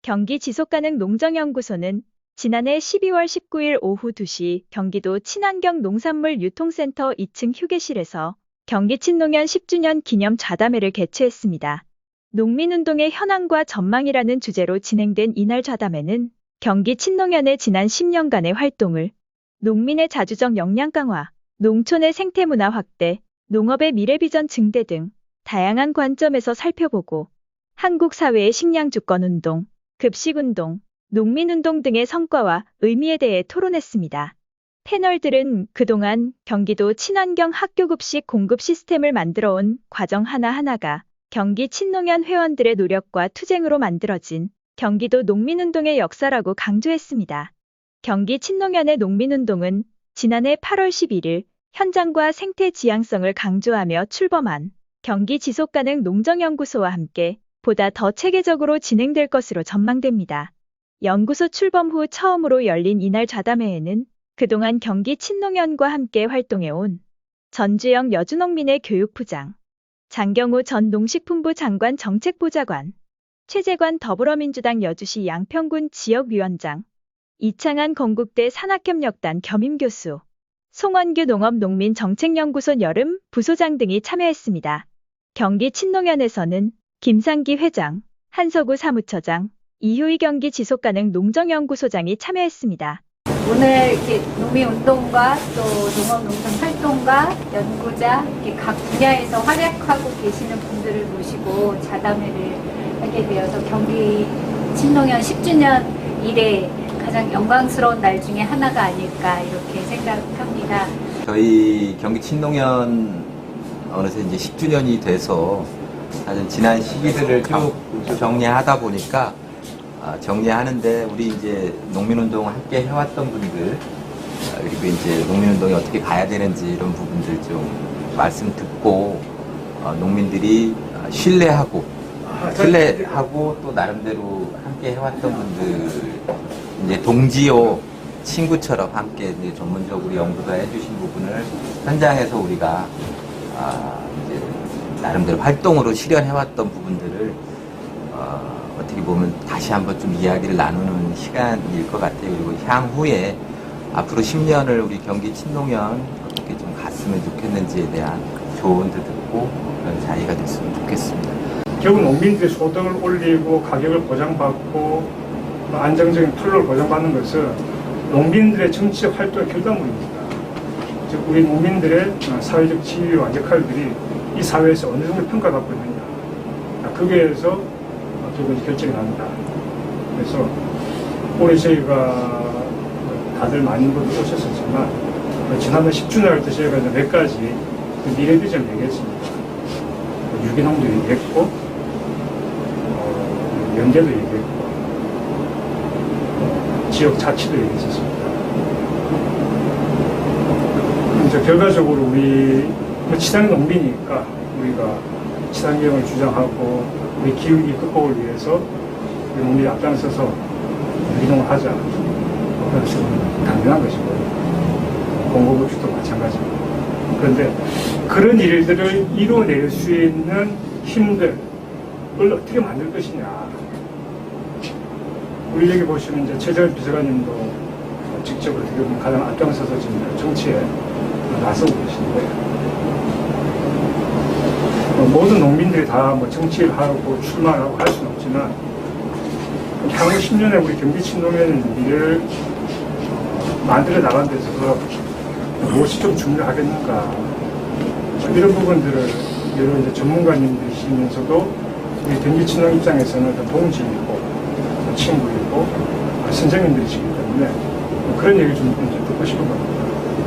경기 지속가능 농정연구소는 지난해 12월 19일 오후 2시 경기도 친환경 농산물 유통센터 2층 휴게실에서 경기 친농연 10주년 기념 좌담회를 개최했습니다. 농민운동의 현황과 전망이라는 주제로 진행된 이날 좌담회는 경기 친농연의 지난 10년간의 활동을 농민의 자주적 역량 강화, 농촌의 생태문화 확대, 농업의 미래 비전 증대 등 다양한 관점에서 살펴보고 한국 사회의 식량 주권 운동, 급식운동, 농민운동 등의 성과와 의미에 대해 토론했습니다. 패널들은 그동안 경기도 친환경 학교급식 공급 시스템을 만들어온 과정 하나하나가 경기 친농연 회원들의 노력과 투쟁으로 만들어진 경기도 농민운동의 역사라고 강조했습니다. 경기 친농연의 농민운동은 지난해 8월 11일 현장과 생태 지향성을 강조하며 출범한 경기 지속가능 농정연구소와 함께 보다 더 체계적으로 진행될 것으로 전망됩니다. 연구소 출범 후 처음으로 열린 이날 좌담회에는 그동안 경기 친농연과 함께 활동해온 전주영 여주농민의 교육부장, 장경우 전 농식품부 장관 정책보좌관, 최재관 더불어민주당 여주시 양평군 지역위원장, 이창한 건국대 산학협력단 겸임교수, 송원규 농업농민정책연구소 여름 부소장 등이 참여했습니다. 경기 친농연에서는 김상기 회장, 한서구 사무처장, 이효희 경기 지속가능 농정연구소장이 참여했습니다. 오늘 이렇게 농민운동과 또 농업농산 활동가, 연구자, 이렇게 각 분야에서 활약하고 계시는 분들을 모시고 좌담회를 하게 되어서 경기 친농연 10주년 이래 가장 영광스러운 날 중에 하나가 아닐까 이렇게 생각합니다. 저희 경기 친농연 어느새 이제 10주년이 돼서 사실 지난 시기들을 쭉 정리하다 보니까 정리하는데 우리 이제 농민운동 함께 해왔던 분들 그리고 이제 농민운동이 어떻게 가야 되는지 이런 부분들 좀 말씀 듣고 농민들이 신뢰하고 또 나름대로 함께 해왔던 분들 이제 동지요 친구처럼 함께 이제 전문적으로 연구도 해주신 부분을 현장에서 우리가 이제 나름대로 활동으로 실현해왔던 부분들을 어떻게 보면 다시 한번 좀 이야기를 나누는 시간일 것 같아요. 그리고 향후에 앞으로 10년을 우리 경기 친농연 어떻게 좀 갔으면 좋겠는지에 대한 조언도 듣고 그런 자리가 됐으면 좋겠습니다. 결국 농민들의 소득을 올리고 가격을 보장받고 안정적인 판로를 보장받는 것은 농민들의 정치 활동의 결과물입니다. 즉 우리 농민들의 사회적 지위와 역할들이 이 사회에서 어느 정도 평가받고 있느냐 거기에서 결국 결정이 납니다. 그래서 올해 저희가 다들 많은 분들 오셨었지만 지난번 10주년 할 때 저희가 몇 가지 미래 비전을 얘기했습니다. 유기농도 얘기했고 연계도 얘기했고 지역 자치도 얘기했었습니다. 그래서 결과적으로 우리 친환경 농민이니까 우리가 친환경을 주장하고 우리 기후위기 극복을 위해서 우리 농민이 앞장서서 유기농을 하자. 그것은 당연한 것이고 공급업식도 마찬가지고. 그런데 그런 일들을 이뤄낼 수 있는 힘들을 어떻게 만들 것이냐. 우리 여기 보시면 이제 최재원 비서관님도 직접 어떻게 보면 가장 앞장서서 지금 정치에 나서고 계신데 모든 농민들이 다 뭐 정치를 하고 출마하고 할 수는 없지만 향후 10년에 우리 경기 친농연의 미래를 만들어 나가는 데 있어서 무엇이 좀 중요하겠는가 이런 부분들을 여러 이제 전문가님들이시면서도 우리 경기 친농 입장에서는 어떤 동지이고 친구이고 선생님들이시기 때문에 그런 얘기를 좀 듣고 싶은 겁니다.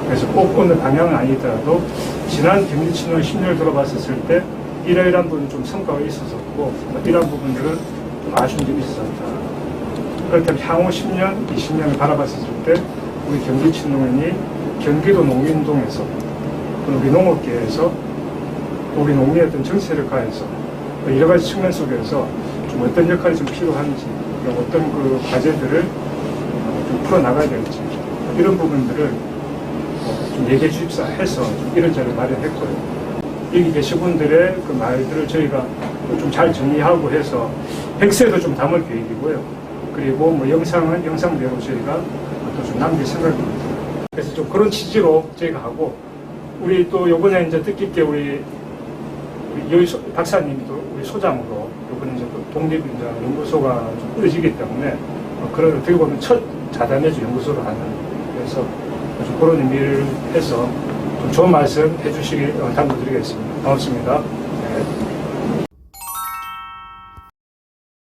그래서 꼭 어느 방향은 아니더라도 지난 경기 친농 10년을 돌아봤을 때 이러이러한 부분은 좀 성과가 있었었고 이러한 부분들은 좀 아쉬운 점이 있었다. 그렇다면 향후 10년, 20년을 바라봤을 때 우리 경기 친농연이 경기도 농민운동에서 우리 농업계에서 우리 농민의 어떤 정치를 가해서 여러 가지 측면 속에서 좀 어떤 역할이 좀 필요한지 어떤 그 과제들을 좀 풀어나가야 될지 이런 부분들을 좀 얘기해 주십사 해서 좀 이런 자리를 마련했고요. 여기 계신 분들의 그 말들을 저희가 좀 잘 정리하고 해서 백서에도 좀 담을 계획이고요. 그리고 뭐 영상은 영상대로 저희가 또 좀 남길 생각입니다. 그래서 좀 그런 취지로 저희가 하고, 우리 또 요번에 이제 뜻깊게 우리 여희 박사님이 또 우리 소장으로 요번에 이제 또 독립연구소가 좀 꾸려지기 때문에 그런 어떻게 보면 첫 자단외주 연구소를 하는, 그래서 좀 그런 의미를 해서 좀 좋은 말씀 해주시기 당부드리겠습니다. 고맙습니다. 네.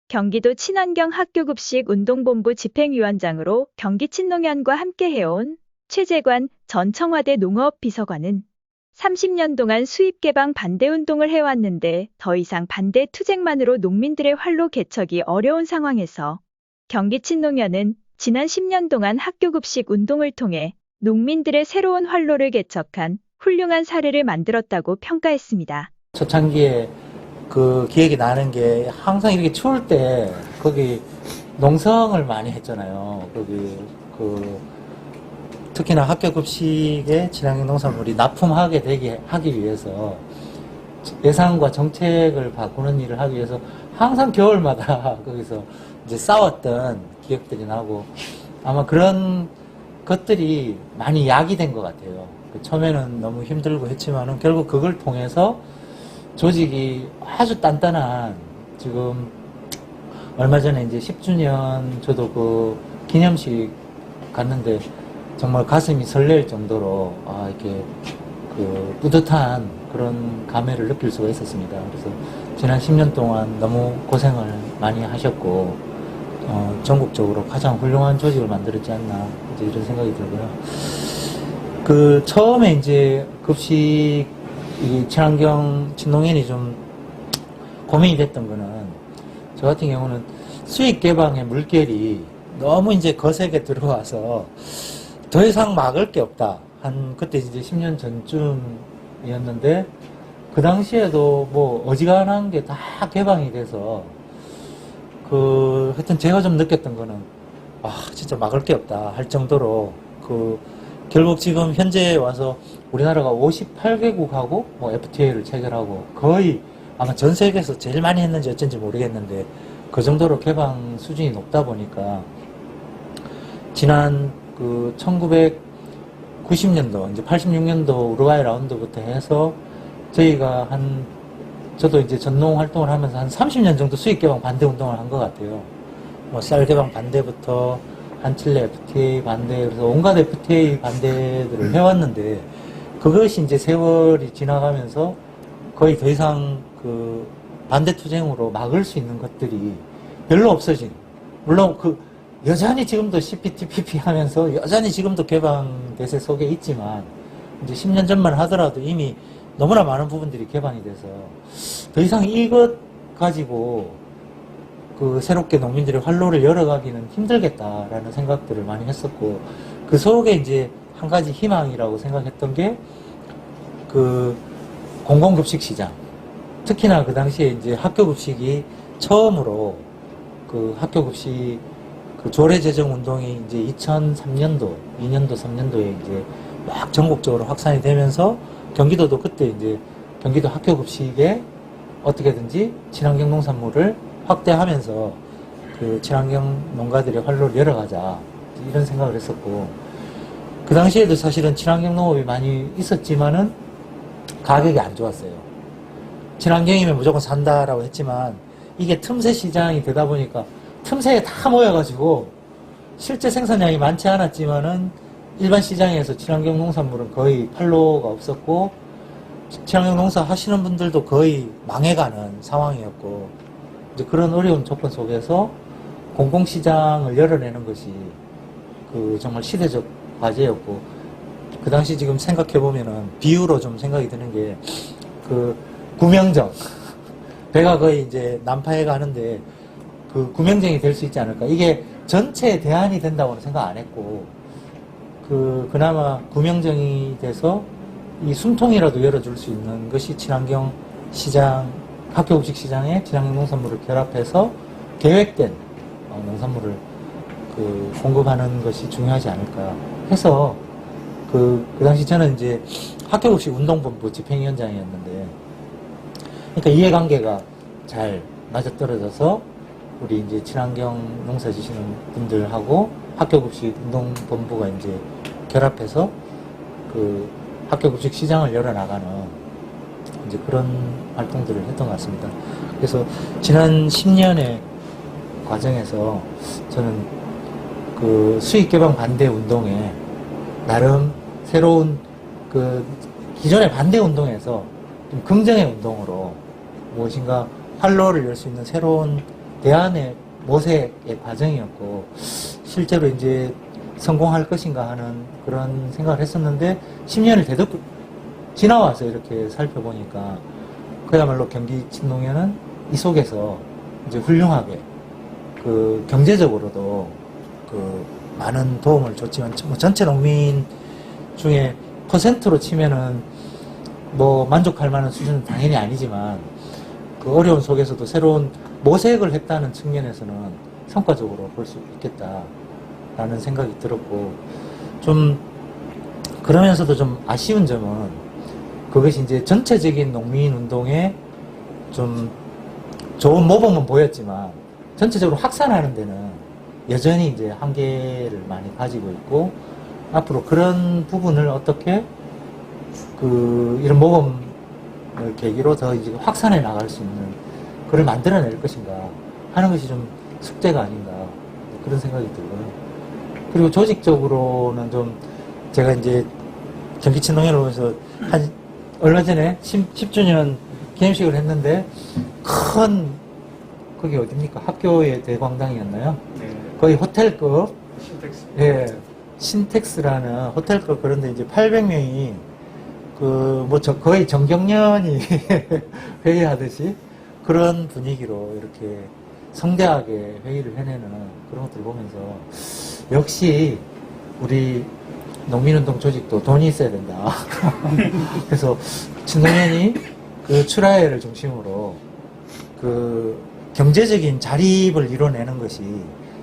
경기도 친환경 학교급식 운동본부 집행위원장으로 경기 친농연과 함께 해온 최재관 전 청와대 농업비서관은 30년 동안 수입 개방 반대 운동을 해왔는데 더 이상 반대 투쟁만으로 농민들의 활로 개척이 어려운 상황에서 경기 친농연은 지난 10년 동안 학교급식 운동을 통해 농민들의 새로운 활로를 개척한 훌륭한 사례를 만들었다고 평가했습니다. 초창기에 그 기억이 나는 게 항상 이렇게 추울 때 거기 농성을 많이 했잖아요. 거기 특히나 학교 급식에 친환경 농산물이 납품하게 되게 하기 위해서 예산과 정책을 바꾸는 일을 하기 위해서 항상 겨울마다 거기서 이제 싸웠던 기억들이 나고, 아마 그런 것들이 많이 야기된 것 같아요. 처음에는 너무 힘들고 했지만은 결국 그걸 통해서 조직이 아주 단단한, 지금 얼마 전에 이제 10주년 저도 그 기념식 갔는데 정말 가슴이 설렐 정도로 이렇게 그 뿌듯한 그런 감회를 느낄 수가 있었습니다. 그래서 지난 10년 동안 너무 고생을 많이 하셨고 전국적으로 가장 훌륭한 조직을 만들었지 않나 이제 이런 생각이 들고요. 그 처음에 이제 급식 이 친환경 친농연이 좀 고민이 됐던 거는, 저 같은 경우는 수익 개방의 물결이 너무 이제 거세게 들어와서 더 이상 막을 게 없다. 그때 이제 10년 전쯤이었는데, 그 당시에도 뭐 어지간한 게 다 개방이 돼서, 하여튼 제가 좀 느꼈던 거는, 진짜 막을 게 없다 할 정도로, 결국 지금 현재 와서 우리나라가 58개국하고 뭐 FTA를 체결하고 거의 아마 전 세계에서 제일 많이 했는지 어쩐지 모르겠는데 그 정도로 개방 수준이 높다 보니까 지난 1990년도 이제 86년도 우루과이 라운드부터 해서 저희가 저도 이제 전농 활동을 하면서 한 30년 정도 수입 개방 반대 운동을 한 것 같아요. 뭐 쌀 개방 반대부터 한칠레 FTA 반대, 그래서 온갖 FTA 반대들을 해왔는데, 그것이 이제 세월이 지나가면서 거의 더 이상 반대 투쟁으로 막을 수 있는 것들이 별로 없어진, 물론 여전히 지금도 CPTPP 하면서 여전히 지금도 개방 대세 속에 있지만, 이제 10년 전만 하더라도 이미 너무나 많은 부분들이 개방이 돼서 더 이상 이것 가지고 새롭게 농민들의 활로를 열어가기는 힘들겠다라는 생각들을 많이 했었고, 그 속에 이제 한 가지 희망이라고 생각했던 게 공공급식 시장. 특히나 그 당시에 이제 학교급식이 처음으로 학교급식 조례 제정 운동이 이제 2003년도, 2년도, 3년도에 이제 막 전국적으로 확산이 되면서 경기도도 그때 이제 경기도 학교급식에 어떻게든지 친환경 농산물을 확대하면서 친환경 농가들의 활로를 열어가자 이런 생각을 했었고, 그 당시에도 사실은 친환경 농업이 많이 있었지만은 가격이 안 좋았어요. 친환경이면 무조건 산다라고 했지만 이게 틈새 시장이 되다 보니까 틈새에 다 모여가지고 실제 생산량이 많지 않았지만은 일반 시장에서 친환경 농산물은 거의 팔로가 없었고 친환경 농사 하시는 분들도 거의 망해가는 상황이었고, 이제 그런 어려운 조건 속에서 공공시장을 열어내는 것이 정말 시대적 과제였고, 그 당시 지금 생각해보면은 비유로 좀 생각이 드는 게 구명정. 배가 거의 이제 난파해 가는데 구명정이 될 수 있지 않을까. 이게 전체 대안이 된다고는 생각 안 했고, 그나마 구명정이 돼서 이 숨통이라도 열어줄 수 있는 것이 친환경 시장, 학교급식 시장에 친환경 농산물을 결합해서 계획된 농산물을 공급하는 것이 중요하지 않을까 해서 그 당시 저는 이제 학교급식 운동본부 집행위원장이었는데, 그러니까 이해관계가 잘 맞아떨어져서 우리 이제 친환경 농사 지시는 분들하고 학교급식 운동본부가 이제 결합해서 그 학교급식 시장을 열어나가는 이제 그런 활동들을 했던 것 같습니다. 그래서 지난 10년의 과정에서 저는 그 수익 개방 반대 운동에 나름 새로운 그 기존의 반대 운동에서 좀 긍정의 운동으로 무엇인가 활로를 열 수 있는 새로운 대안의 모색의 과정이었고, 실제로 이제 성공할 것인가 하는 그런 생각을 했었는데 10년을 대득 지나와서 이렇게 살펴보니까 그야말로 경기 친농협은 이 속에서 이제 훌륭하게 그 경제적으로도 그 많은 도움을 줬지만 뭐 전체 농민 중에 퍼센트로 치면은 뭐 만족할 만한 수준은 당연히 아니지만 그 어려운 속에서도 새로운 모색을 했다는 측면에서는 성과적으로 볼 수 있겠다라는 생각이 들었고, 좀 그러면서도 좀 아쉬운 점은 그것이 이제 전체적인 농민 운동에 좀 좋은 모범은 보였지만 전체적으로 확산하는 데는 여전히 이제 한계를 많이 가지고 있고, 앞으로 그런 부분을 어떻게 그 이런 모범을 계기로 더 이제 확산해 나갈 수 있는 그걸 만들어낼 것인가 하는 것이 좀 숙제가 아닌가 그런 생각이 들고요. 그리고 조직적으로는 좀 제가 이제 경기친농협을 오면서 한 얼마 전에 10주년 기념식을 했는데 큰 거기 어딥니까? 학교의 대광당이었나요? 네. 거의 호텔급, 신텍스. 예, 신텍스라는 호텔급 그런데 이제 800명이 거의 정경련이 회의하듯이 그런 분위기로 이렇게 성대하게 회의를 해내는 그런 것들을 보면서 역시 우리 농민운동 조직도 돈이 있어야 된다. 그래서 친농련이 그 출하회를 중심으로 그 경제적인 자립을 이뤄내는 것이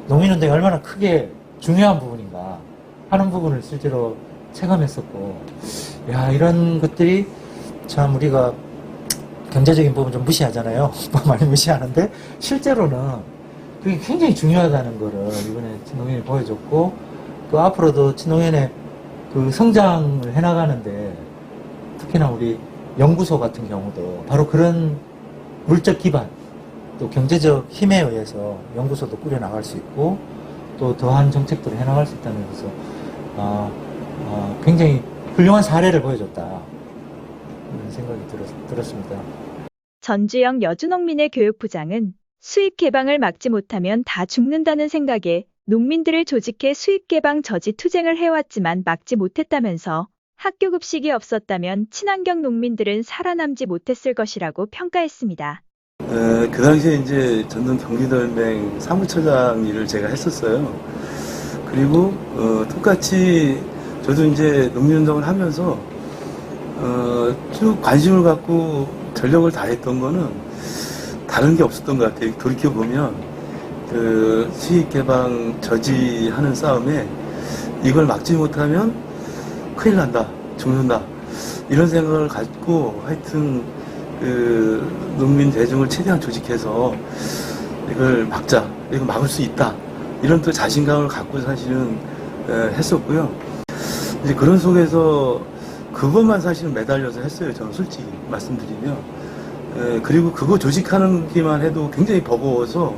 농민운동이 얼마나 크게 중요한 부분인가 하는 부분을 실제로 체감했었고, 야, 이런 것들이 참 우리가 경제적인 부분 좀 무시하잖아요. 많이 무시하는데 실제로는 그게 굉장히 중요하다는 거를 이번에 친농련이 보여줬고, 그 앞으로도 친농련의 그 성장을 해나가는데 특히나 우리 연구소 같은 경우도 바로 그런 물적 기반 또 경제적 힘에 의해서 연구소도 꾸려나갈 수 있고 또 더한 정책들을 해나갈 수 있다는 것에서 굉장히 훌륭한 사례를 보여줬다 이런 생각이 들었습니다. 전주영 여주농민의 교육부장은 수입 개방을 막지 못하면 다 죽는다는 생각에 농민들을 조직해 수입 개방 저지 투쟁을 해왔지만 막지 못했다면서 학교 급식이 없었다면 친환경 농민들은 살아남지 못했을 것이라고 평가했습니다. 그 당시에 이제 전동 경기도연맹 사무처장 일을 제가 했었어요. 그리고 똑같이 저도 이제 농민운동을 하면서 쭉 관심을 갖고 전력을 다했던 거는 다른 게 없었던 것 같아요. 돌이켜보면 그 수익 개방 저지하는 싸움에 이걸 막지 못하면 큰일 난다, 죽는다 이런 생각을 갖고 하여튼 그 농민 대중을 최대한 조직해서 이걸 막자, 이거 막을 수 있다 이런 또 자신감을 갖고 사실은 했었고요. 이제 그런 속에서 그것만 사실은 매달려서 했어요. 저는 솔직히 말씀드리면. 그리고 그거 조직하기만 해도 굉장히 버거워서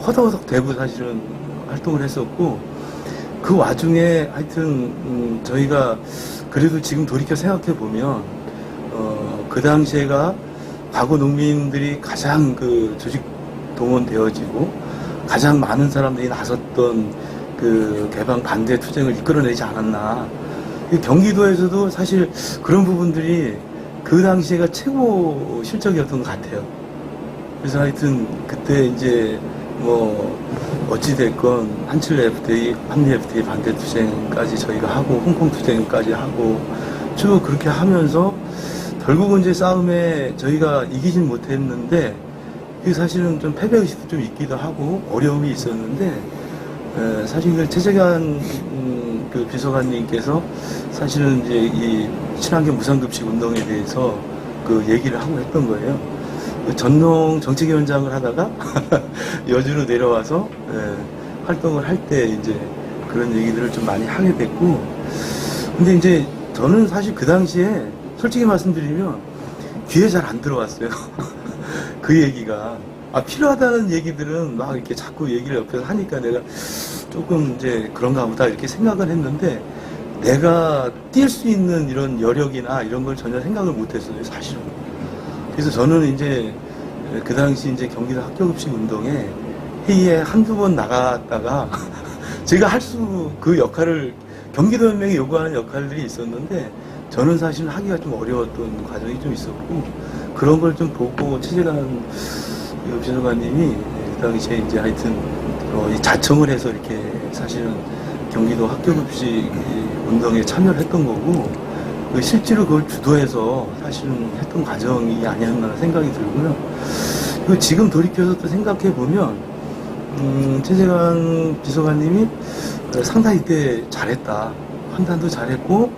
허덕허덕 대고 사실은 활동을 했었고, 그 와중에 하여튼 저희가 그래도 지금 돌이켜 생각해 보면 그 당시에가 과거 농민들이 가장 그 조직 동원되어지고 가장 많은 사람들이 나섰던 그 개방 반대 투쟁을 이끌어내지 않았나. 경기도에서도 사실 그런 부분들이 그 당시에가 최고 실적이었던 것 같아요. 그래서 하여튼 그때 이제 뭐 어찌됐건 한칠레 FTA, 한미 FTA 반대 투쟁까지 저희가 하고 홍콩 투쟁까지 하고 쭉 그렇게 하면서 결국은 이제 싸움에 저희가 이기진 못했는데 그게 사실은 좀 패배의식도 좀 있기도 하고 어려움이 있었는데 사실 이걸 최재관 그 비서관님께서 사실은 이제 이 친환경 무상급식 운동에 대해서 그 얘기를 하고 했던 거예요. 전농 정책위원장을 하다가 여주로 내려와서 활동을 할 때 이제 그런 얘기들을 좀 많이 하게 됐고, 근데 이제 저는 사실 그 당시에 솔직히 말씀드리면 귀에 잘 안 들어왔어요. 그 얘기가. 필요하다는 얘기들은 막 이렇게 자꾸 얘기를 옆에서 하니까 내가 조금 이제 그런가 보다 이렇게 생각을 했는데, 내가 뛸 수 있는 이런 여력이나 이런 걸 전혀 생각을 못 했어요, 사실은. 그래서 저는 이제 그 당시 이제 경기도 학교급식 운동에 회의에 한두 번 나갔다가 제가 그 역할을 경기도 연맹이 요구하는 역할들이 있었는데 저는 사실 하기가 좀 어려웠던 과정이 좀 있었고, 그런 걸 좀 보고 최재관 비서관님이 그 당시에 이제 하여튼 이 자청을 해서 이렇게 사실은 경기도 학교급식 운동에 참여를 했던 거고, 실제로 그걸 주도해서 사실은 했던 과정이 아니었나 생각이 들고요. 그리고 지금 돌이켜서 또 생각해 보면 최재관 비서관님이 상당히 이때 잘했다, 판단도 잘했고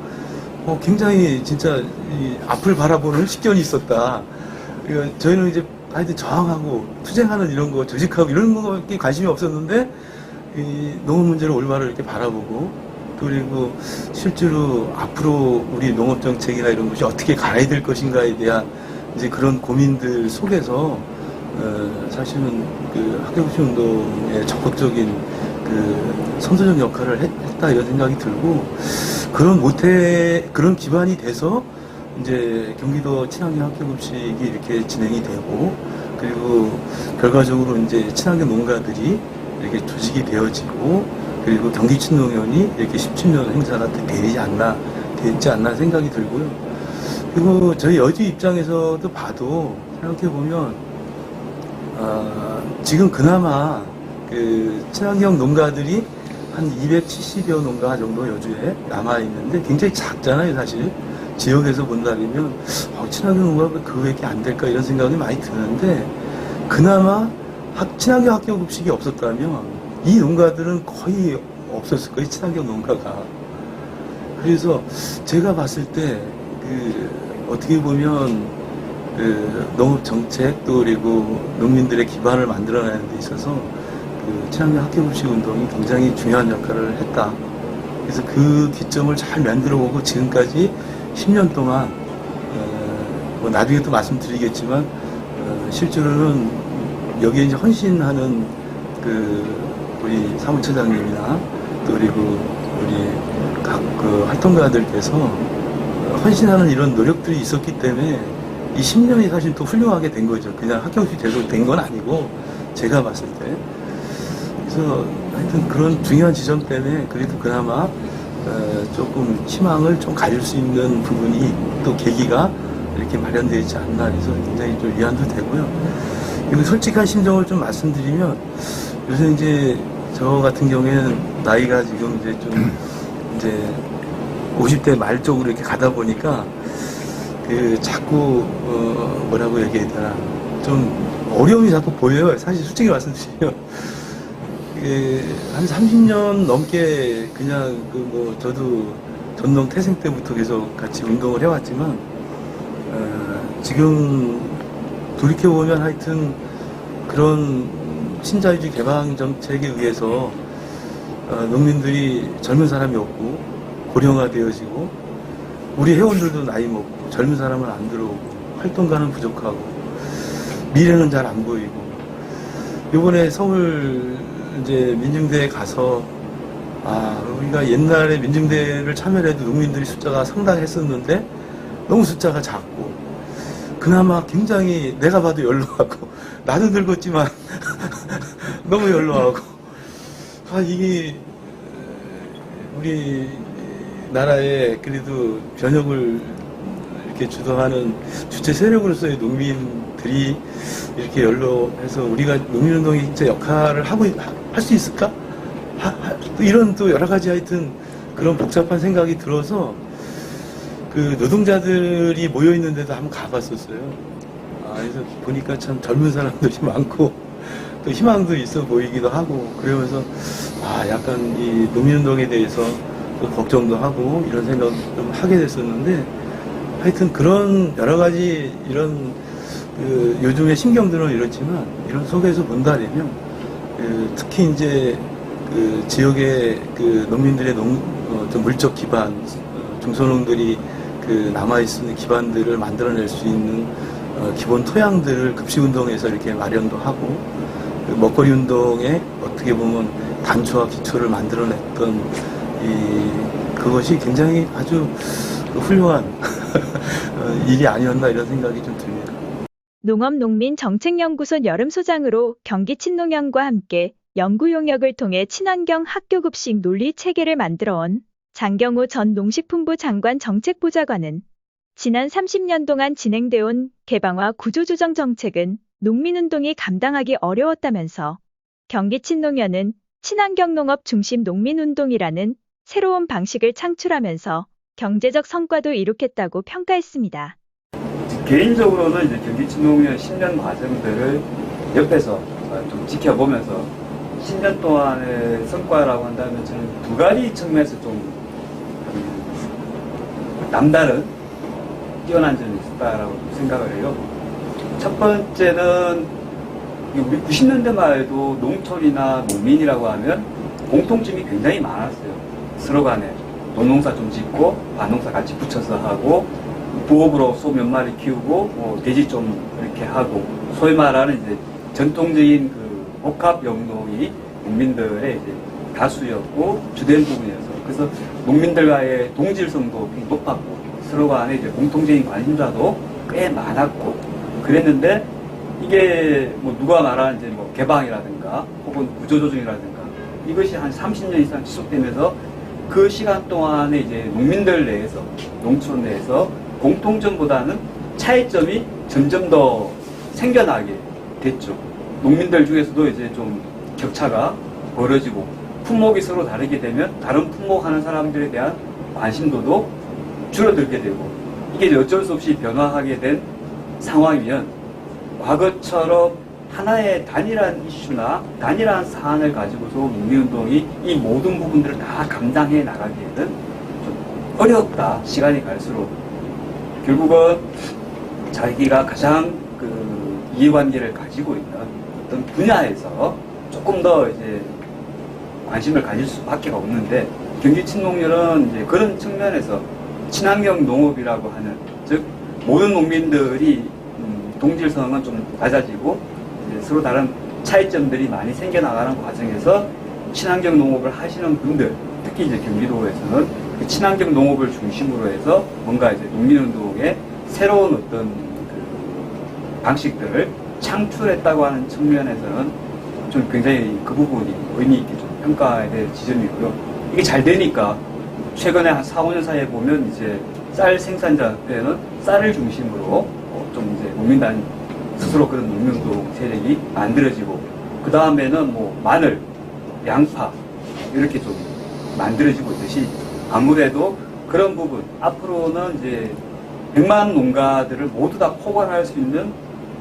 굉장히 진짜 이 앞을 바라보는 식견이 있었다. 그러니까 저희는 이제 하여튼 저항하고 투쟁하는 이런 거, 조직하고 이런 거에 관심이 없었는데 이 농업 문제를 올바로 이렇게 바라보고, 그리고 실제로 앞으로 우리 농업 정책이나 이런 것이 어떻게 가야 될 것인가에 대한 이제 그런 고민들 속에서 사실은 그 학교급식 운동의 적극적인 그 선도적 역할을 했다 이런 생각이 들고, 그런 기반이 돼서 이제 경기도 친환경 학교급식이 이렇게 진행이 되고, 그리고 결과적으로 이제 친환경 농가들이 이렇게 조직이 되어지고, 그리고 경기친농연이 이렇게 10주년 행사가 되지 않나 생각이 들고요. 그리고 저희 여주 입장에서도 봐도 생각해보면, 지금 그나마 그 친환경 농가들이 한 270여 농가 정도 여주에 남아있는데 굉장히 작잖아요, 사실. 지역에서 본다면, 친환경 농가가 그 밖에 안 될까 이런 생각이 많이 드는데, 그나마 친환경 학교급식이 없었다면 이 농가들은 거의 없었을 거예요, 친환경 농가가. 그래서 제가 봤을 때 어떻게 보면 농업 정책 또 그리고 농민들의 기반을 만들어내는 데 있어서 친환경 학교급식 운동이 굉장히 중요한 역할을 했다. 그래서 그 기점을 잘 만들어보고 지금까지 10년 동안 나중에 또 말씀드리겠지만 실제로는 여기에 이제 헌신하는 우리 사무처장님이나 또 그리고 우리 각 활동가들께서 헌신하는 이런 노력들이 있었기 때문에 이 10년이 사실 또 훌륭하게 된 거죠. 그냥 학교급식 제대로 된 건 아니고 제가 봤을 때. 그래서 하여튼 그런 중요한 지점 때문에 그래도 그나마 조금 희망을 좀 가질 수 있는 부분이 또 계기가 이렇게 마련되어 있지 않나 해서 굉장히 좀 위안도 되고요. 그리고 솔직한 심정을 좀 말씀드리면 요새 이제 저 같은 경우에는 나이가 지금 이제 좀 이제 50대 말 쪽으로 이렇게 가다 보니까 자꾸 뭐라고 얘기해야 되나 좀 어려움이 자꾸 보여요. 사실 솔직히 말씀드리면 한 30년 넘게 그냥 저도 전농 태생 때부터 계속 같이 운동을 해왔지만 지금 돌이켜보면 하여튼 그런 신자유주의 개방 정책에 의해서 농민들이 젊은 사람이 없고 고령화되어지고 우리 회원들도 나이 먹고 젊은 사람은 안 들어오고 활동가는 부족하고 미래는 잘 안 보이고, 요번에 서울 이제 민중대에 가서 우리가 옛날에 민중대를 참여해도 농민들이 숫자가 상당했었는데 너무 숫자가 작고 그나마 굉장히 내가 봐도 연로하고 나도 늙었지만 너무 연로하고 이게 우리 나라에 그래도 변혁을 이렇게 주도하는 주체 세력으로서의 농민들이 이렇게 연로해서 우리가 농민운동의 진짜 역할을 할 수 있을까? 이런 또 여러 가지 하여튼 그런 복잡한 생각이 들어서 노동자들이 모여 있는데도 한번 가봤었어요. 그래서 보니까 참 젊은 사람들이 많고 또 희망도 있어 보이기도 하고 그러면서 약간 이 농민운동에 대해서 또 걱정도 하고 이런 생각 좀 하게 됐었는데 하여튼 그런 여러 가지 이런 요즘에 신경들은 이렇지만 이런 속에서 본다 되면 특히 이제 지역의 농민들의 좀 물적 기반, 중소농들이 남아있는 기반들을 만들어낼 수 있는 기본 토양들을 급식운동에서 이렇게 마련도 하고 먹거리 운동에 어떻게 보면 단초와 기초를 만들어냈던 그것이 굉장히 아주 훌륭한 일이 아니었나 이런 생각이 좀 듭니다. 농업농민정책연구소 여름소장으로 경기 친농연과 함께 연구 용역을 통해 친환경 학교급식 논리 체계를 만들어온 장경우 전 농식품부 장관 정책보좌관은 지난 30년 동안 진행되어온 개방화 구조조정 정책은 농민운동이 감당하기 어려웠다면서 경기 친농연은 친환경 농업 중심 농민운동이라는 새로운 방식을 창출하면서 경제적 성과도 이룩했다고 평가했습니다. 개인적으로는 이제 경기 친농연 10년 과정들을 옆에서 좀 지켜보면서 10년 동안의 성과라고 한다면 저는 두 가지 측면에서 좀 남다른 뛰어난 점이 있었다라고 생각을 해요. 첫 번째는 우리 90년대만 해도 농촌이나 농민이라고 하면 공통점이 굉장히 많았어요. 서로 간에 논농사 좀 짓고 밭농사 같이 붙여서 하고 부업으로 소 몇 마리 키우고 돼지 좀 이렇게 하고 소위 말하는 이제 전통적인 복합 영농이 농민들의 이제 다수였고 주된 부분이어서 그래서 농민들과의 동질성도 굉장히 높았고 서로 간에 이제 공통적인 관심사도 꽤 많았고 그랬는데 이게 누가 말하는 이제 개방이라든가 혹은 구조조정이라든가 이것이 한 30년 이상 지속되면서 그 시간 동안에 이제 농민들 내에서 농촌 내에서 공통점보다는 차이점이 점점 더 생겨나게 됐죠. 농민들 중에서도 이제 좀 격차가 벌어지고 품목이 서로 다르게 되면 다른 품목 하는 사람들에 대한 관심도도 줄어들게 되고 이게 이제 어쩔 수 없이 변화하게 된 상황이면 과거처럼 하나의 단일한 이슈나 단일한 사안을 가지고서 농민운동이 이 모든 부분들을 다 감당해 나가기에는 좀 어렵다. 시간이 갈수록 결국은 자기가 가장 이해관계를 가지고 있는 어떤 분야에서 조금 더 이제 관심을 가질 수밖에 없는데 경기 친농연은 이제 그런 측면에서 친환경 농업이라고 하는 즉 모든 농민들이 동질성은 좀 낮아지고 이제 서로 다른 차이점들이 많이 생겨나가는 과정에서 친환경 농업을 하시는 분들 특히 이제 경기도에서는 그 친환경 농업을 중심으로 해서 뭔가 이제 농민운동의 새로운 어떤 방식들을 창출했다고 하는 측면에서는 좀 굉장히 그 부분이 의미 있게 좀 평가해야 될 지점이고요. 이게 잘 되니까 최근에 한 4, 5년 사이에 보면 이제 쌀 생산자 때는 쌀을 중심으로 좀 이제 농민단 스스로 그런 농민운동 세력이 만들어지고 그 다음에는 마늘, 양파 이렇게 좀 만들어지고 있듯이 아무래도 그런 부분 앞으로는 이제 100만 농가들을 모두 다 포괄할 수 있는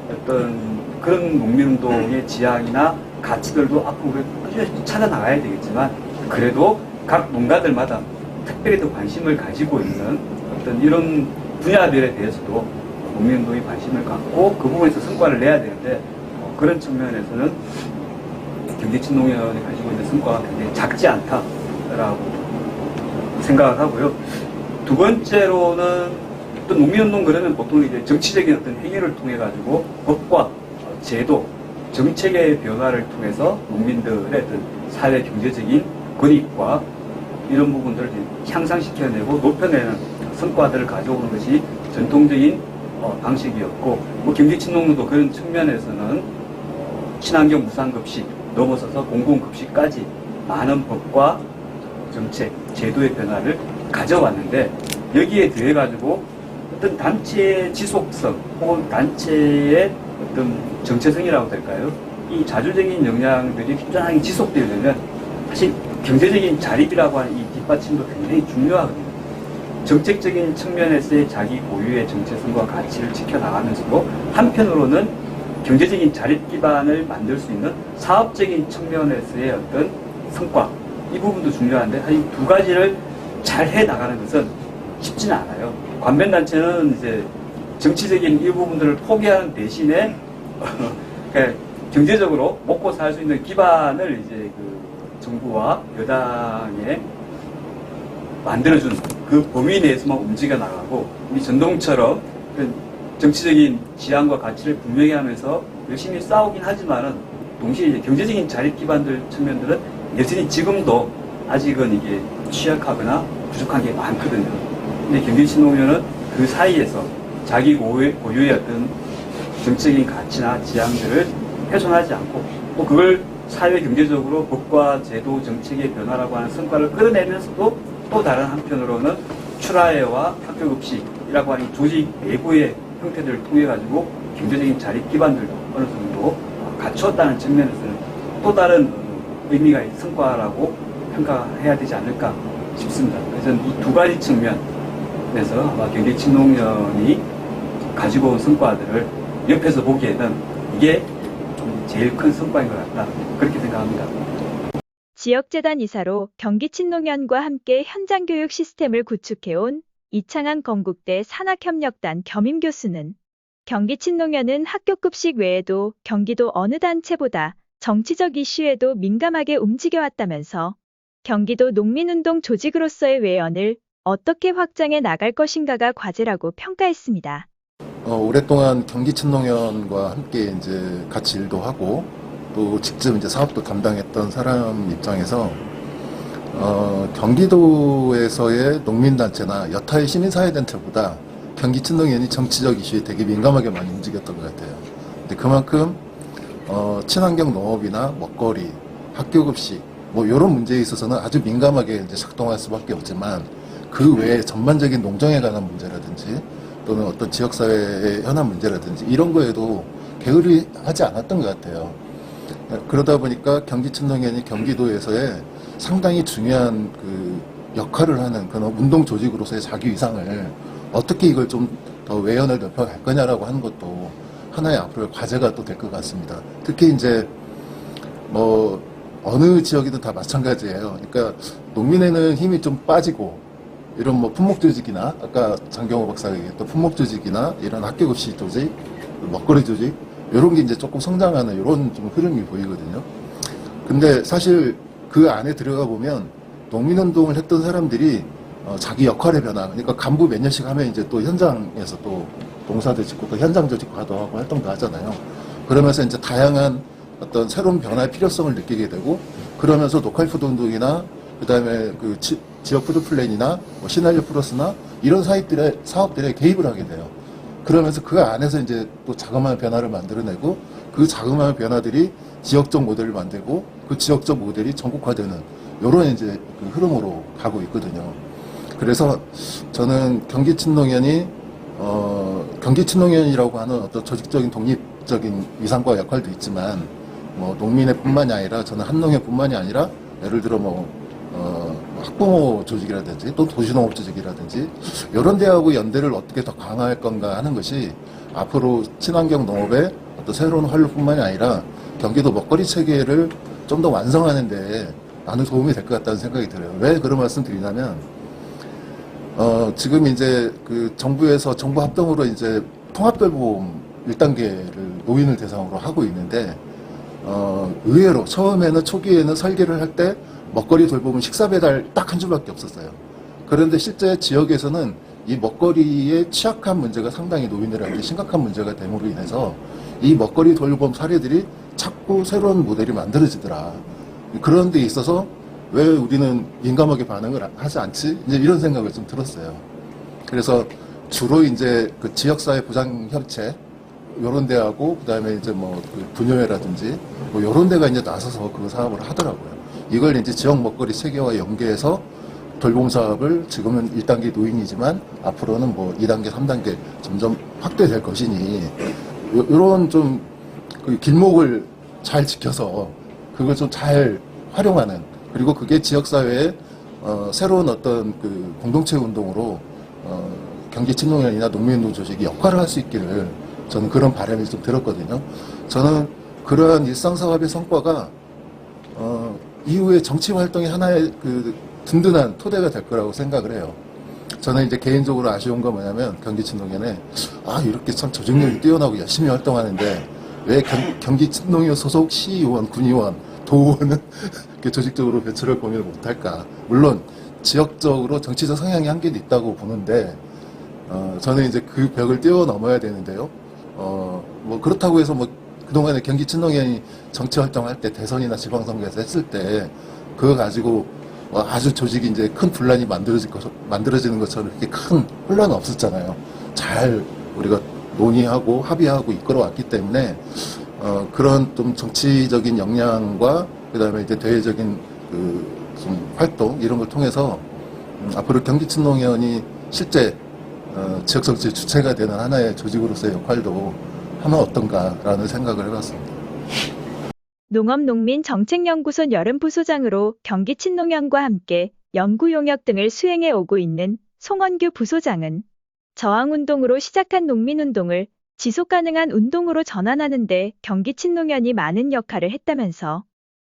어떤 그런 농민운동의 지향이나 가치들도 앞으로 꾸준히 찾아나가야 되겠지만 그래도 각 농가들마다 특별히 더 관심을 가지고 있는 어떤 이런 분야들에 대해서도 농민운동이 관심을 갖고 그 부분에서 성과를 내야 되는데 그런 측면에서는 경기친농연이 가지고 있는 성과가 굉장히 작지 않다라고 생각을 하고요. 두 번째로는 또 농민운동 그러면 보통 이제 정치적인 어떤 행위를 통해 가지고 법과 제도, 정책의 변화를 통해서 농민들의 어떤 사회 경제적인 권익과 이런 부분들을 향상시켜내고 높여내는 성과들을 가져오는 것이 전통적인 방식이었고 경기친농도 그런 측면에서는 친환경 무상급식 넘어서서 공공급식까지 많은 법과 정책, 제도의 변화를 가져왔는데 여기에 대해 가지고 어떤 단체의 지속성 혹은 단체의 어떤 정체성이라고 될까요? 이 자주적인 역량들이 꾸준하게 지속되려면 사실 경제적인 자립이라고 하는 이 뒷받침도 굉장히 중요하거든요. 정책적인 측면에서의 자기 고유의 정체성과 가치를 지켜나가면서도 한편으로는 경제적인 자립 기반을 만들 수 있는 사업적인 측면에서의 어떤 성과 이 부분도 중요한데 사실 두 가지를 잘 해 나가는 것은 쉽지는 않아요. 관변단체는 이제 정치적인 이 부분들을 포기하는 대신에 그러니까 경제적으로 먹고 살 수 있는 기반을 이제 그 정부와 여당에 만들어준 그 범위 내에서만 움직여 나가고 우리 전동처럼 정치적인 지향과 가치를 분명히 하면서 열심히 싸우긴 하지만은 동시에 이제 경제적인 자립 기반들 측면들은 여전히 지금도 아직은 이게 취약하거나 부족한 게 많거든요. 근데 경기친노련은 그 사이에서 자기 고유의 어떤 정치적인 가치나 지향들을 훼손하지 않고 또 그걸 사회 경제적으로 법과 제도 정책의 변화라고 하는 성과를 끌어내면서도 또 다른 한편으로는 출하회와 학교급식이라고 하는 조직 내부의 형태들을 통해 가지고 경제적인 자립 기반들도 어느 정도 갖추었다는 측면에서는 또 다른 의미가 있는 성과라고 평가해야 되지 않을까 싶습니다. 그래서 이 두 가지 측면에서 아마 경기친노련이 가지고 온 성과들을 옆에서 보기에는 이게 제일 큰 성과인 것 같다. 그렇게 생각합니다. 지역재단 이사로 경기친노련과 함께 현장교육 시스템을 구축해온 이창한 건국대 산학협력단 겸임교수는 경기친노련은 학교급식 외에도 경기도 어느 단체보다 정치적 이슈에도 민감하게 움직여왔다면서 경기도 농민운동 조직으로서의 외연을 어떻게 확장해 나갈 것인가가 과제라고 평가했습니다. 오랫동안 경기친노련과 함께 이제 같이 일도 하고 또 직접 이제 사업도 담당했던 사람 입장에서 경기도에서의 농민단체나 여타의 시민사회단체보다 경기친노련이 정치적 이슈에 되게 민감하게 많이 움직였던 것 같아요. 근데 그만큼 친환경 농업이나 먹거리, 학교급식 뭐 이런 문제에 있어서는 아주 민감하게 이제 작동할 수밖에 없지만 그 외에 전반적인 농정에 관한 문제라든지 또는 어떤 지역사회의 현안 문제라든지 이런 거에도 게으르 하지 않았던 것 같아요. 그러다 보니까 경기친노련이 경기도에서의 상당히 중요한 그 역할을 하는 그런 운동 조직으로서의 자기 위상을 어떻게 이걸 좀 더 외연을 넓혀갈 거냐라고 하는 것도 하나의 앞으로의 과제가 또 될 것 같습니다. 특히 이제 뭐 어느 지역이든 다 마찬가지예요. 그러니까 농민에는 힘이 좀 빠지고 이런 뭐 품목 조직이나 아까 장경호 박사가 얘기했던 품목 조직이나 이런 학교급식 조직, 먹거리 조직 이런 게 이제 조금 성장하는 이런 좀 흐름이 보이거든요. 근데 사실 그 안에 들어가 보면 농민운동을 했던 사람들이 자기 역할의 변화, 그러니까 간부 몇 년씩 하면 이제 또 현장에서 또 농사도 짓고 또 현장 조직화도 하고 활동도 하잖아요. 그러면서 이제 다양한 어떤 새로운 변화의 필요성을 느끼게 되고 그러면서 로컬 푸드 운동이나 그다음에 그 지역 푸드 플랜이나 뭐 시나리오 플러스나 이런 사업들에 개입을 하게 돼요. 그러면서 그 안에서 이제 또 자그마한 변화를 만들어내고 그 자그마한 변화들이 지역적 모델을 만들고 그 지역적 모델이 전국화되는 이런 이제 그 흐름으로 가고 있거든요. 그래서 저는 경기친노련이라고 하는 어떤 조직적인 독립적인 위상과 역할도 있지만 뭐 농민의 뿐만이 아니라 저는 한농의 뿐만이 아니라 예를 들어 뭐 학부모 조직이라든지 또 도시농업 조직이라든지 이런 데하고 연대를 어떻게 더 강화할 건가 하는 것이 앞으로 친환경 농업의 어떤 새로운 활로뿐만이 아니라 경기도 먹거리 체계를 좀 더 완성하는 데 많은 도움이 될 것 같다는 생각이 들어요. 왜 그런 말씀 드리냐면 지금 이제 그 정부에서 정부 합동으로 이제 통합돌보험 1단계를 노인을 대상으로 하고 있는데 의외로 처음에는 초기에는 설계를 할 때 먹거리 돌보면 식사 배달 딱 한 줄밖에 없었어요. 그런데 실제 지역에서는 이 먹거리의 취약한 문제가 상당히 노인들한테 심각한 문제가 됨으로 인해서 이 먹거리 돌봄 사례들이 자꾸 새로운 모델이 만들어지더라. 그런 데 있어서 왜 우리는 민감하게 반응을 하지 않지? 이제 이런 생각을 좀 들었어요. 그래서 주로 이제 그 지역사회 보장협체 요런 데하고 그다음에 이제 뭐 그 분여회라든지 뭐 요런 데가 이제 나서서 그 사업을 하더라고요. 이걸 이제 지역 먹거리 체계와 연계해서 돌봄 사업을 지금은 1단계 노인이지만 앞으로는 뭐 2단계, 3단계 점점 확대될 것이니 요런 좀 그 길목을 잘 지켜서 그걸 좀 잘 활용하는 그리고 그게 지역사회의 새로운 어떤 그 공동체 운동으로 경기친노련이나 농민운동 조직이 역할을 할 수 있기를 저는 그런 바람이 좀 들었거든요. 저는 그러한 일상사업의 성과가 이후에 정치 활동의 하나의 그 든든한 토대가 될 거라고 생각을 해요. 저는 이제 개인적으로 아쉬운 건 뭐냐면 경기친농연에 이렇게 참 조직력이 뛰어나고 열심히 활동하는데 왜 경기친농연 소속 시의원, 군의원, 도의원은 이렇게 조직적으로 배출할 고민을 못할까? 물론 지역적으로 정치적 성향이 한계도 있다고 보는데 저는 이제 그 벽을 뛰어넘어야 되는데요. 뭐 그렇다고 해서 뭐 그동안에 경기친농연이 정치 활동할 때 대선이나 지방선거에서 했을 때 그거 가지고 아주 조직이 이제 큰 분란이 만들어지는 것처럼 그렇게 큰 혼란은 없었잖아요. 잘 우리가 논의하고 합의하고 이끌어왔기 때문에 그런 좀 정치적인 역량과 그다음에 이제 대외적인 그 좀 활동 이런 걸 통해서 앞으로 경기친농연이 실제 지역 정치 주체가 되는 하나의 조직으로서의 역할도 하면 어떤가라는 생각을 해봤습니다. 농업농민정책연구소 여름부소장으로 경기친농연과 함께 연구 용역 등을 수행해 오고 있는 송원규 부소장은 저항운동으로 시작한 농민운동을 지속가능한 운동으로 전환하는 데 경기친농연이 많은 역할을 했다면서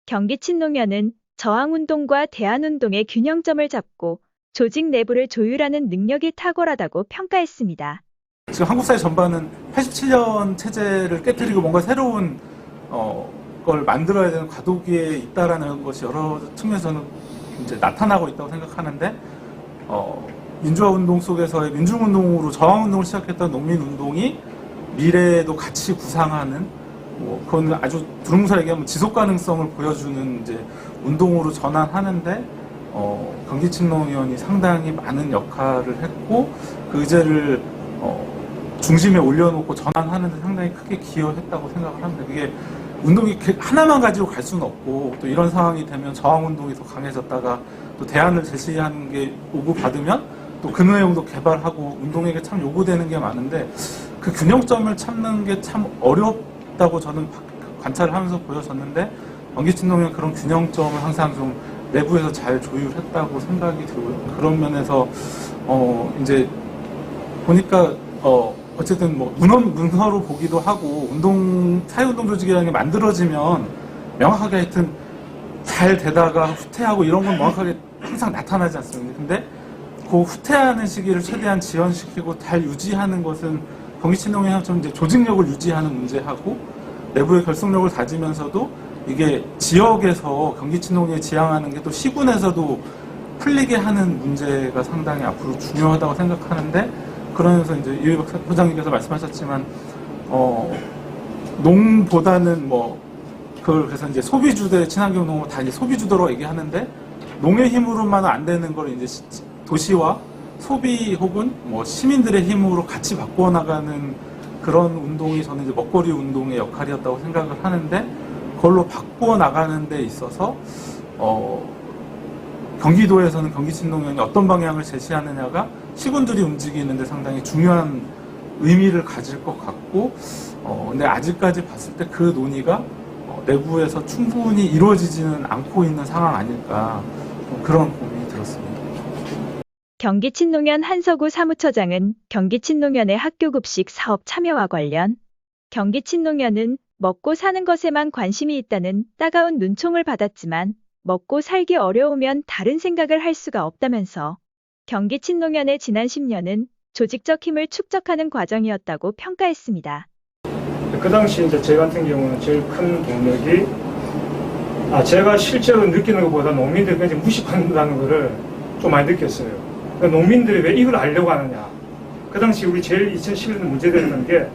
경기친농연은 저항운동과 대안운동의 균형점을 잡고 조직 내부를 조율하는 능력이 탁월하다고 평가했습니다. 지금 한국 사회 전반은 87년 체제를 깨뜨리고 뭔가 새로운 걸 만들어야 되는 과도기에 있다라는 것이 여러 측면에서는 이제 나타나고 있다고 생각하는데 민주화 운동 속에서의 민중운동으로 저항운동을 시작했던 농민운동이 미래에도 같이 구상하는 그건 아주 두루뭉술 얘기하면 지속 가능성을 보여주는 이제 운동으로 전환하는데 경기친농연이 상당히 많은 역할을 했고 그 의제를 중심에 올려놓고 전환하는 데 상당히 크게 기여했다고 생각을 합니다. 이게 운동이 하나만 가지고 갈 수는 없고 또 이런 상황이 되면 저항운동이 더 강해졌다가 또 대안을 제시하는 게 요구받으면 또 그 내용도 개발하고 운동에게 참 요구되는 게 많은데 그 균형점을 찾는 게 참 어렵다고 저는 관찰을 하면서 보여졌는데 경기친농연 그런 균형점을 항상 좀 내부에서 잘 조율했다고 생각이 들고요. 그런 면에서 이제 보니까 어쨌든 뭐 문서로 보기도 하고 사회운동 조직이라는 게 만들어지면 명확하게 하여튼 잘 되다가 후퇴하고 이런 건 명확하게 항상 나타나지 않습니까? 근데 그 후퇴하는 시기를 최대한 지연시키고 잘 유지하는 것은 경기친농연처럼 이제 조직력을 유지하는 문제하고 내부의 결속력을 다지면서도 이게 지역에서 경기친농연이 지향하는 게 또 시군에서도 풀리게 하는 문제가 상당히 앞으로 중요하다고 생각하는데 그러면서 이제 이회박 소장님께서 말씀하셨지만 농보다는 그걸 그래서 이제 소비주대 친환경 농업 다 이제 소비주도로 얘기하는데 농의 힘으로만은 안 되는 걸 이제 도시와 소비 혹은 시민들의 힘으로 같이 바꾸어 나가는 그런 운동이 저는 이제 먹거리 운동의 역할이었다고 생각을 하는데 그걸로 바꾸어 나가는 데 있어서 경기도에서는 경기친농연이 어떤 방향을 제시하느냐가 시군들이 움직이는데 상당히 중요한 의미를 가질 것 같고 근데 아직까지 봤을 때 그 논의가 내부에서 충분히 이루어지지는 않고 있는 상황 아닐까 그런 고민이 들었습니다. 경기친농연 한서구 사무처장은 경기친농연의 학교급식 사업 참여와 관련 경기친농연은 먹고 사는 것에만 관심이 있다는 따가운 눈총을 받았지만 먹고 살기 어려우면 다른 생각을 할 수가 없다면서 경기친농연의 지난 10년은 조직적 힘을 축적하는 과정이었다고 평가했습니다. 그 당시 이제 제 같은 경우는 제일 큰 동력이 제가 실제로 느끼는 것보다 농민들이 굉장히 무식한다는 것을 좀 많이 느꼈어요. 그러니까 농민들이 왜 이걸 알려고 하느냐. 그 당시 우리 제일 2011년 문제됐던 게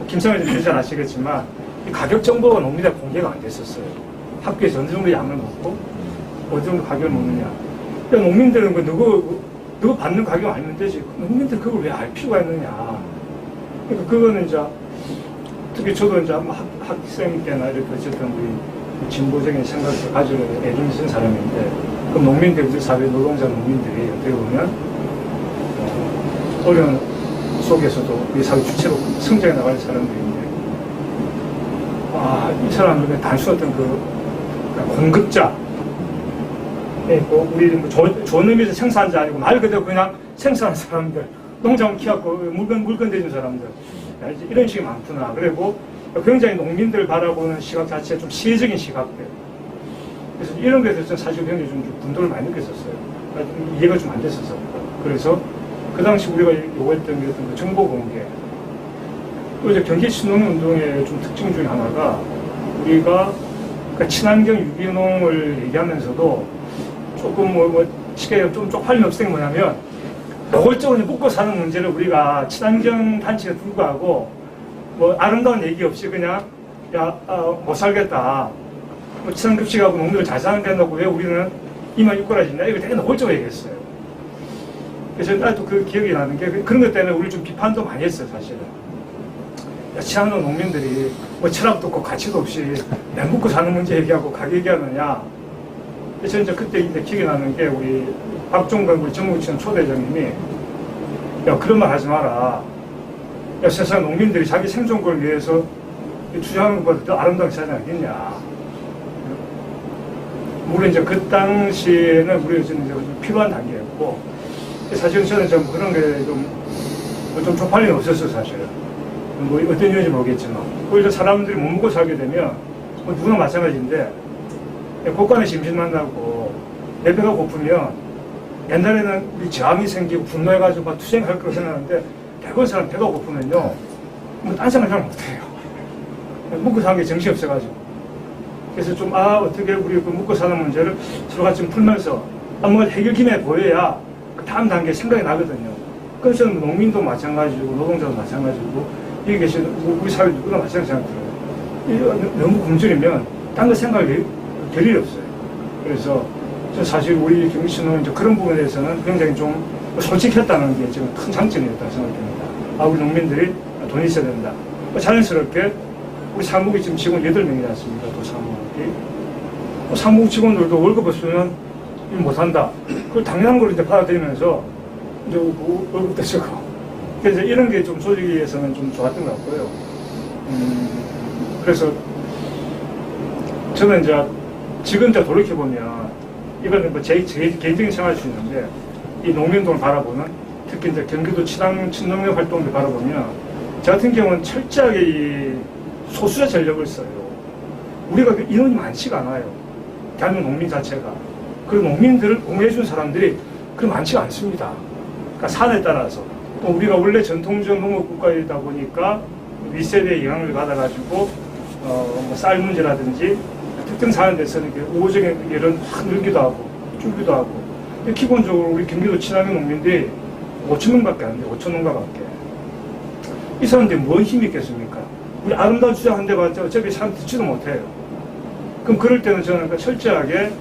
김성현 씨 잘 아시겠지만 이 가격 정보가 농민들한테 공개가 안 됐었어요. 학교에서 어느 정도 양을 먹고 어느 정도 가격을 먹느냐. 그러니까 농민들은 누구 받는 가격 알면 되지. 농민들 그걸 왜 알 필요가 있느냐. 그러니까 그거는 이제 특히 저도 이제 학생 때나 이렇게 어쨌든 우리 진보적인 생각을 가지고 애를 쓴 사람인데 그럼 농민들, 우리 사회 노동자 농민들이 어떻게 보면 어려운 속에서도 우리 사회 주체로 성장해 나가는 사람들인데 이 사람들은 단순 어떤 공급자 우리 좋은 의미에서 생산자 아니고 말 그대로 그냥 생산하는 사람들 농장 키워갖고 물건 대주는 사람들 이런 식이 많구나. 그리고 굉장히 농민들 바라보는 시각 자체가 좀 시혜적인 시각들. 그래서 이런 것에 대해서 사실 굉장히 좀 분도를 많이 느꼈었어요. 이해가 좀 안 됐었어. 그래서 그 당시 우리가 요구했던 게 어떤 그 정보 공개. 또 이제 경기 친농 운동의 좀 특징 중에 하나가 우리가 그러니까 친환경 유기농을 얘기하면서도 조금 뭐 쉽게 좀 쪽팔림 없을 게 뭐냐면 노골적으로 먹고 사는 문제를 우리가 친환경 단체에 불구하고 뭐 아름다운 얘기 없이 그냥 못 살겠다. 뭐 친환급식하고 농민들 잘 사는 데다고 왜 우리는 이만 이꼬라지냐 이거 되게 노골적으로 얘기했어요. 그래서 나도 그 기억이 나는 게 그런 것 때문에 우리 좀 비판도 많이 했어요 사실은. 친환경 농민들이 뭐 철학도 없고 가치도 없이 내 먹고 사는 문제 얘기하고 가게 얘기하느냐. 그래서 이제 그때 이제 기억이 나는 게 우리 박종관 우리 전국지원 초대장님이 야 그런 말 하지 마라. 야 세상 농민들이 자기 생존권을 위해서 투자하는 것보다 더 아름답게 살지 않겠냐. 물론 이제 그 당시에는 우리가 이제 좀 필요한 단계였고 사실은 저는 좀 그런 게 좀 쪽팔림이 없었어요 사실은. 뭐 어떤 이유인지 모르겠지만 오히려 사람들이 못 먹고 살게 되면 뭐 누구나 마찬가지인데 곳간에 심심한다고 내 배가 고프면 옛날에는 우리 저항이 생기고 분노해가지고 막 투쟁할 거라고 생각하는데 대부분 사람 배가 고프면요 뭐 딴 생각 잘 못해요. 먹고 사는 게 정신이 없어가지고 그래서 좀 어떻게 우리 그 먹고 사는 문제를 서로 같이 좀 풀면서 뭔가 해결기에 보여야 그 다음 단계 생각이 나거든요. 그래서 농민도 마찬가지고 노동자도 마찬가지고 여기 계신 우리 사회 누구나 마찬가지 생각들어요. 너무 굶주리면 딴 거 생각이 될 일이 없어요. 그래서 사실 우리 경기친농은 이제 그런 부분에 대해서는 굉장히 좀 솔직했다는 게 지금 큰 장점이었다고 생각합니다. 우리 농민들이 돈이 있어야 된다. 자연스럽게 우리 사무국 지금 직원 8명이지 않습니까? 또 사무국이. 사무국 직원들도 월급 없으면 일 못한다. 그걸 당연한 걸 이제 받아들이면서 이제 월급도 주고. 그래서 이런 게 좀 조직에서는 좀 좋았던 것 같고요. 그래서 저는 이제 지금 이제 돌이켜보면 이거는 뭐 제 개인적인 생각일 수 있는데 이 농민동을 바라보는 특히 이제 경기도 친농업 활동을 바라보면 저 같은 경우는 철저하게 이 소수의 전력을 써요. 우리가 인원이 많지가 않아요. 대한민국 농민 자체가. 그리고 농민들을 공유해준 사람들이 그리 많지가 않습니다. 그러니까 산에 따라서. 또 우리가 원래 전통적 농업국가이다 보니까 윗세대의 영향을 받아가지고 뭐 쌀 문제라든지 특정 사는 데서는 우호적인 이런 확 늘기도 하고 줄기도 하고 기본적으로 우리 경기도 친환경 농민들이 5천 명밖에 안 돼요. 5천 농가밖에. 이 사람들이 뭔 힘이 있겠습니까? 우리 아름다운 주장 한 대 봤자 어차피 사람 듣지도 못해요. 그럼 그럴 때는 저는 철저하게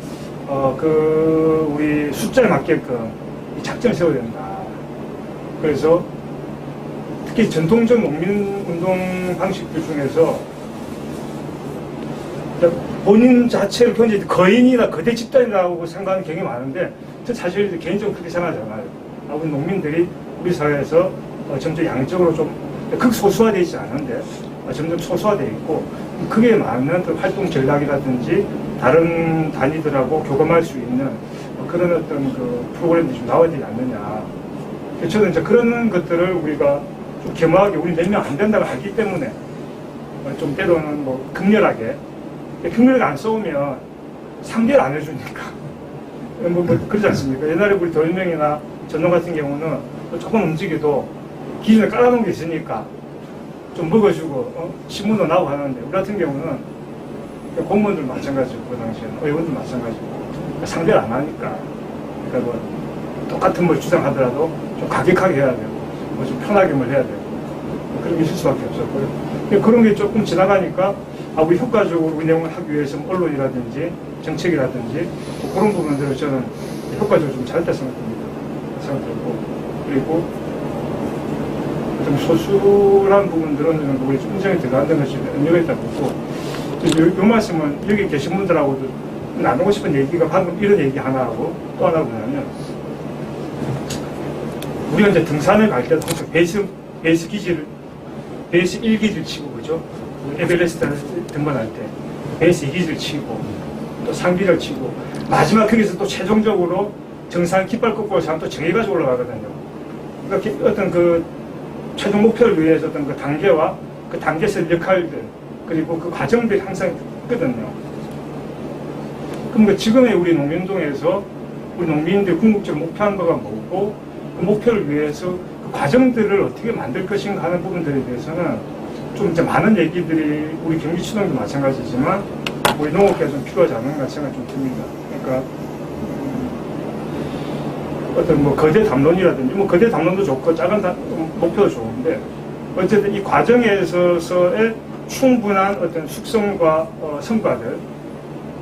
우리 숫자에 맞게끔 이 작전을 세워야 된다. 그래서 특히 전통적 농민운동 방식들 중에서 본인 자체를 굉장히 거인이나 거대 집단이라고 생각하는 경향이 많은데 저 사실 개인적으로 그렇게 생각하지 않아요. 우리 농민들이 우리 사회에서 점점 양적으로 좀 극소수화되어 있지 않은데 점점 소수화되어 있고 그게 맞는 활동 전략이라든지 다른 단위들하고 교감할 수 있는 그런 어떤 그 프로그램들이 좀 나와야 되지 않느냐. 저는 이제 그런 것들을 우리가 좀 겸허하게 우리 몇 명 안 된다고 알기 때문에 좀 때로는 뭐 극렬하게 안 써오면 상대를 안 해주니까 뭐 그러지 않습니까? 옛날에 우리 돌명이나 전농 같은 경우는 조금 움직여도 기준에 깔아놓은 게 있으니까 좀 먹어주고 신문도 나오고 하는데 우리 같은 경우는 공무원들 마찬가지고 그 당시에는 의원들 마찬가지고 상대를 안 하니까 그러니까 뭐 똑같은 걸 주장하더라도 좀 가격하게 해야 되고 뭐 좀 편하게 뭘 해야 되고 그런 게 있을 수밖에 없었고요. 그런 게 조금 지나가니까 우리 효과적으로 운영을 하기 위해서 언론이라든지 정책이라든지 뭐 그런 부분들을 저는 효과적으로 좀 잘했다 생각들고 그리고 좀 소수한 부분들은 우리 좀 인정이 들어간다는 것이 의미가 있다고 보고 이 말씀은 여기 계신 분들하고도 나누고 싶은 얘기가 방금 이런 얘기 하나 하고 또 하나 뭐냐면 우리가 이제 등산을 갈 때도 항상 베이스 1기지를 치고 그죠? 에베레스트를 등반할 때 베이스 2기지를 치고 또 3기를 치고 마지막 거기서 또 최종적으로 정상 깃발 꺾고 올 사람 또 정해가지고 올라가거든요. 그러니까 어떤 그 최종 목표를 위해서 어떤 그 단계와 그 단계에서 역할들 그리고 그 과정들이 항상 있거든요. 그럼 지금의 우리 농민운동에서 우리 농민들 궁극적으로 목표한 거가 뭐고 그 목표를 위해서 그 과정들을 어떻게 만들 것인가 하는 부분들에 대해서는 좀 이제 많은 얘기들이 우리 경기치동도 마찬가지지만 우리 농업계가 좀 필요하지 않은가 생각이 좀 듭니다. 그러니까 어떤 뭐 거대 담론이라든지 뭐 거대 담론도 좋고 작은 목표도 좋은데 어쨌든 이 과정에 있어서의 충분한 어떤 숙성과 성과들.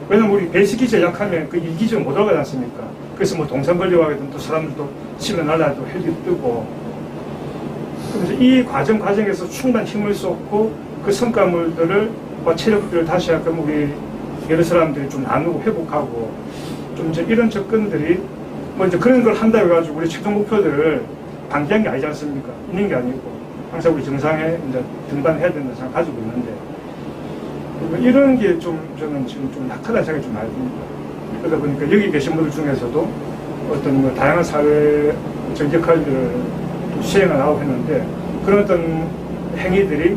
왜냐면 우리 배식이 제작하면 그 일기적 못 올라가지 않습니까? 그래서 뭐 동산 걸려가게 되면 또 사람들도 집에 날라도 헬기 뜨고. 그래서 이 과정에서 충분한 힘을 쏟고 그 성과물들을 체력들을 다시 약간 우리 여러 사람들이 좀 나누고 회복하고 좀 이제 이런 접근들이 뭐 이제 그런 걸 한다 해가지고 우리 최종 목표들을 방기한 게 아니지 않습니까? 있는 게 아니고 항상 우리 정상에 이제 등반해야 된다는 생각 가지고 있는데 이런 게 좀 저는 지금 좀 약하다는 생각이 좀 많이 듭니다. 그러다 보니까 여기 계신 분들 중에서도 어떤 뭐 다양한 사회 역할들을 수행을 하고 했는데 그런 어떤 행위들이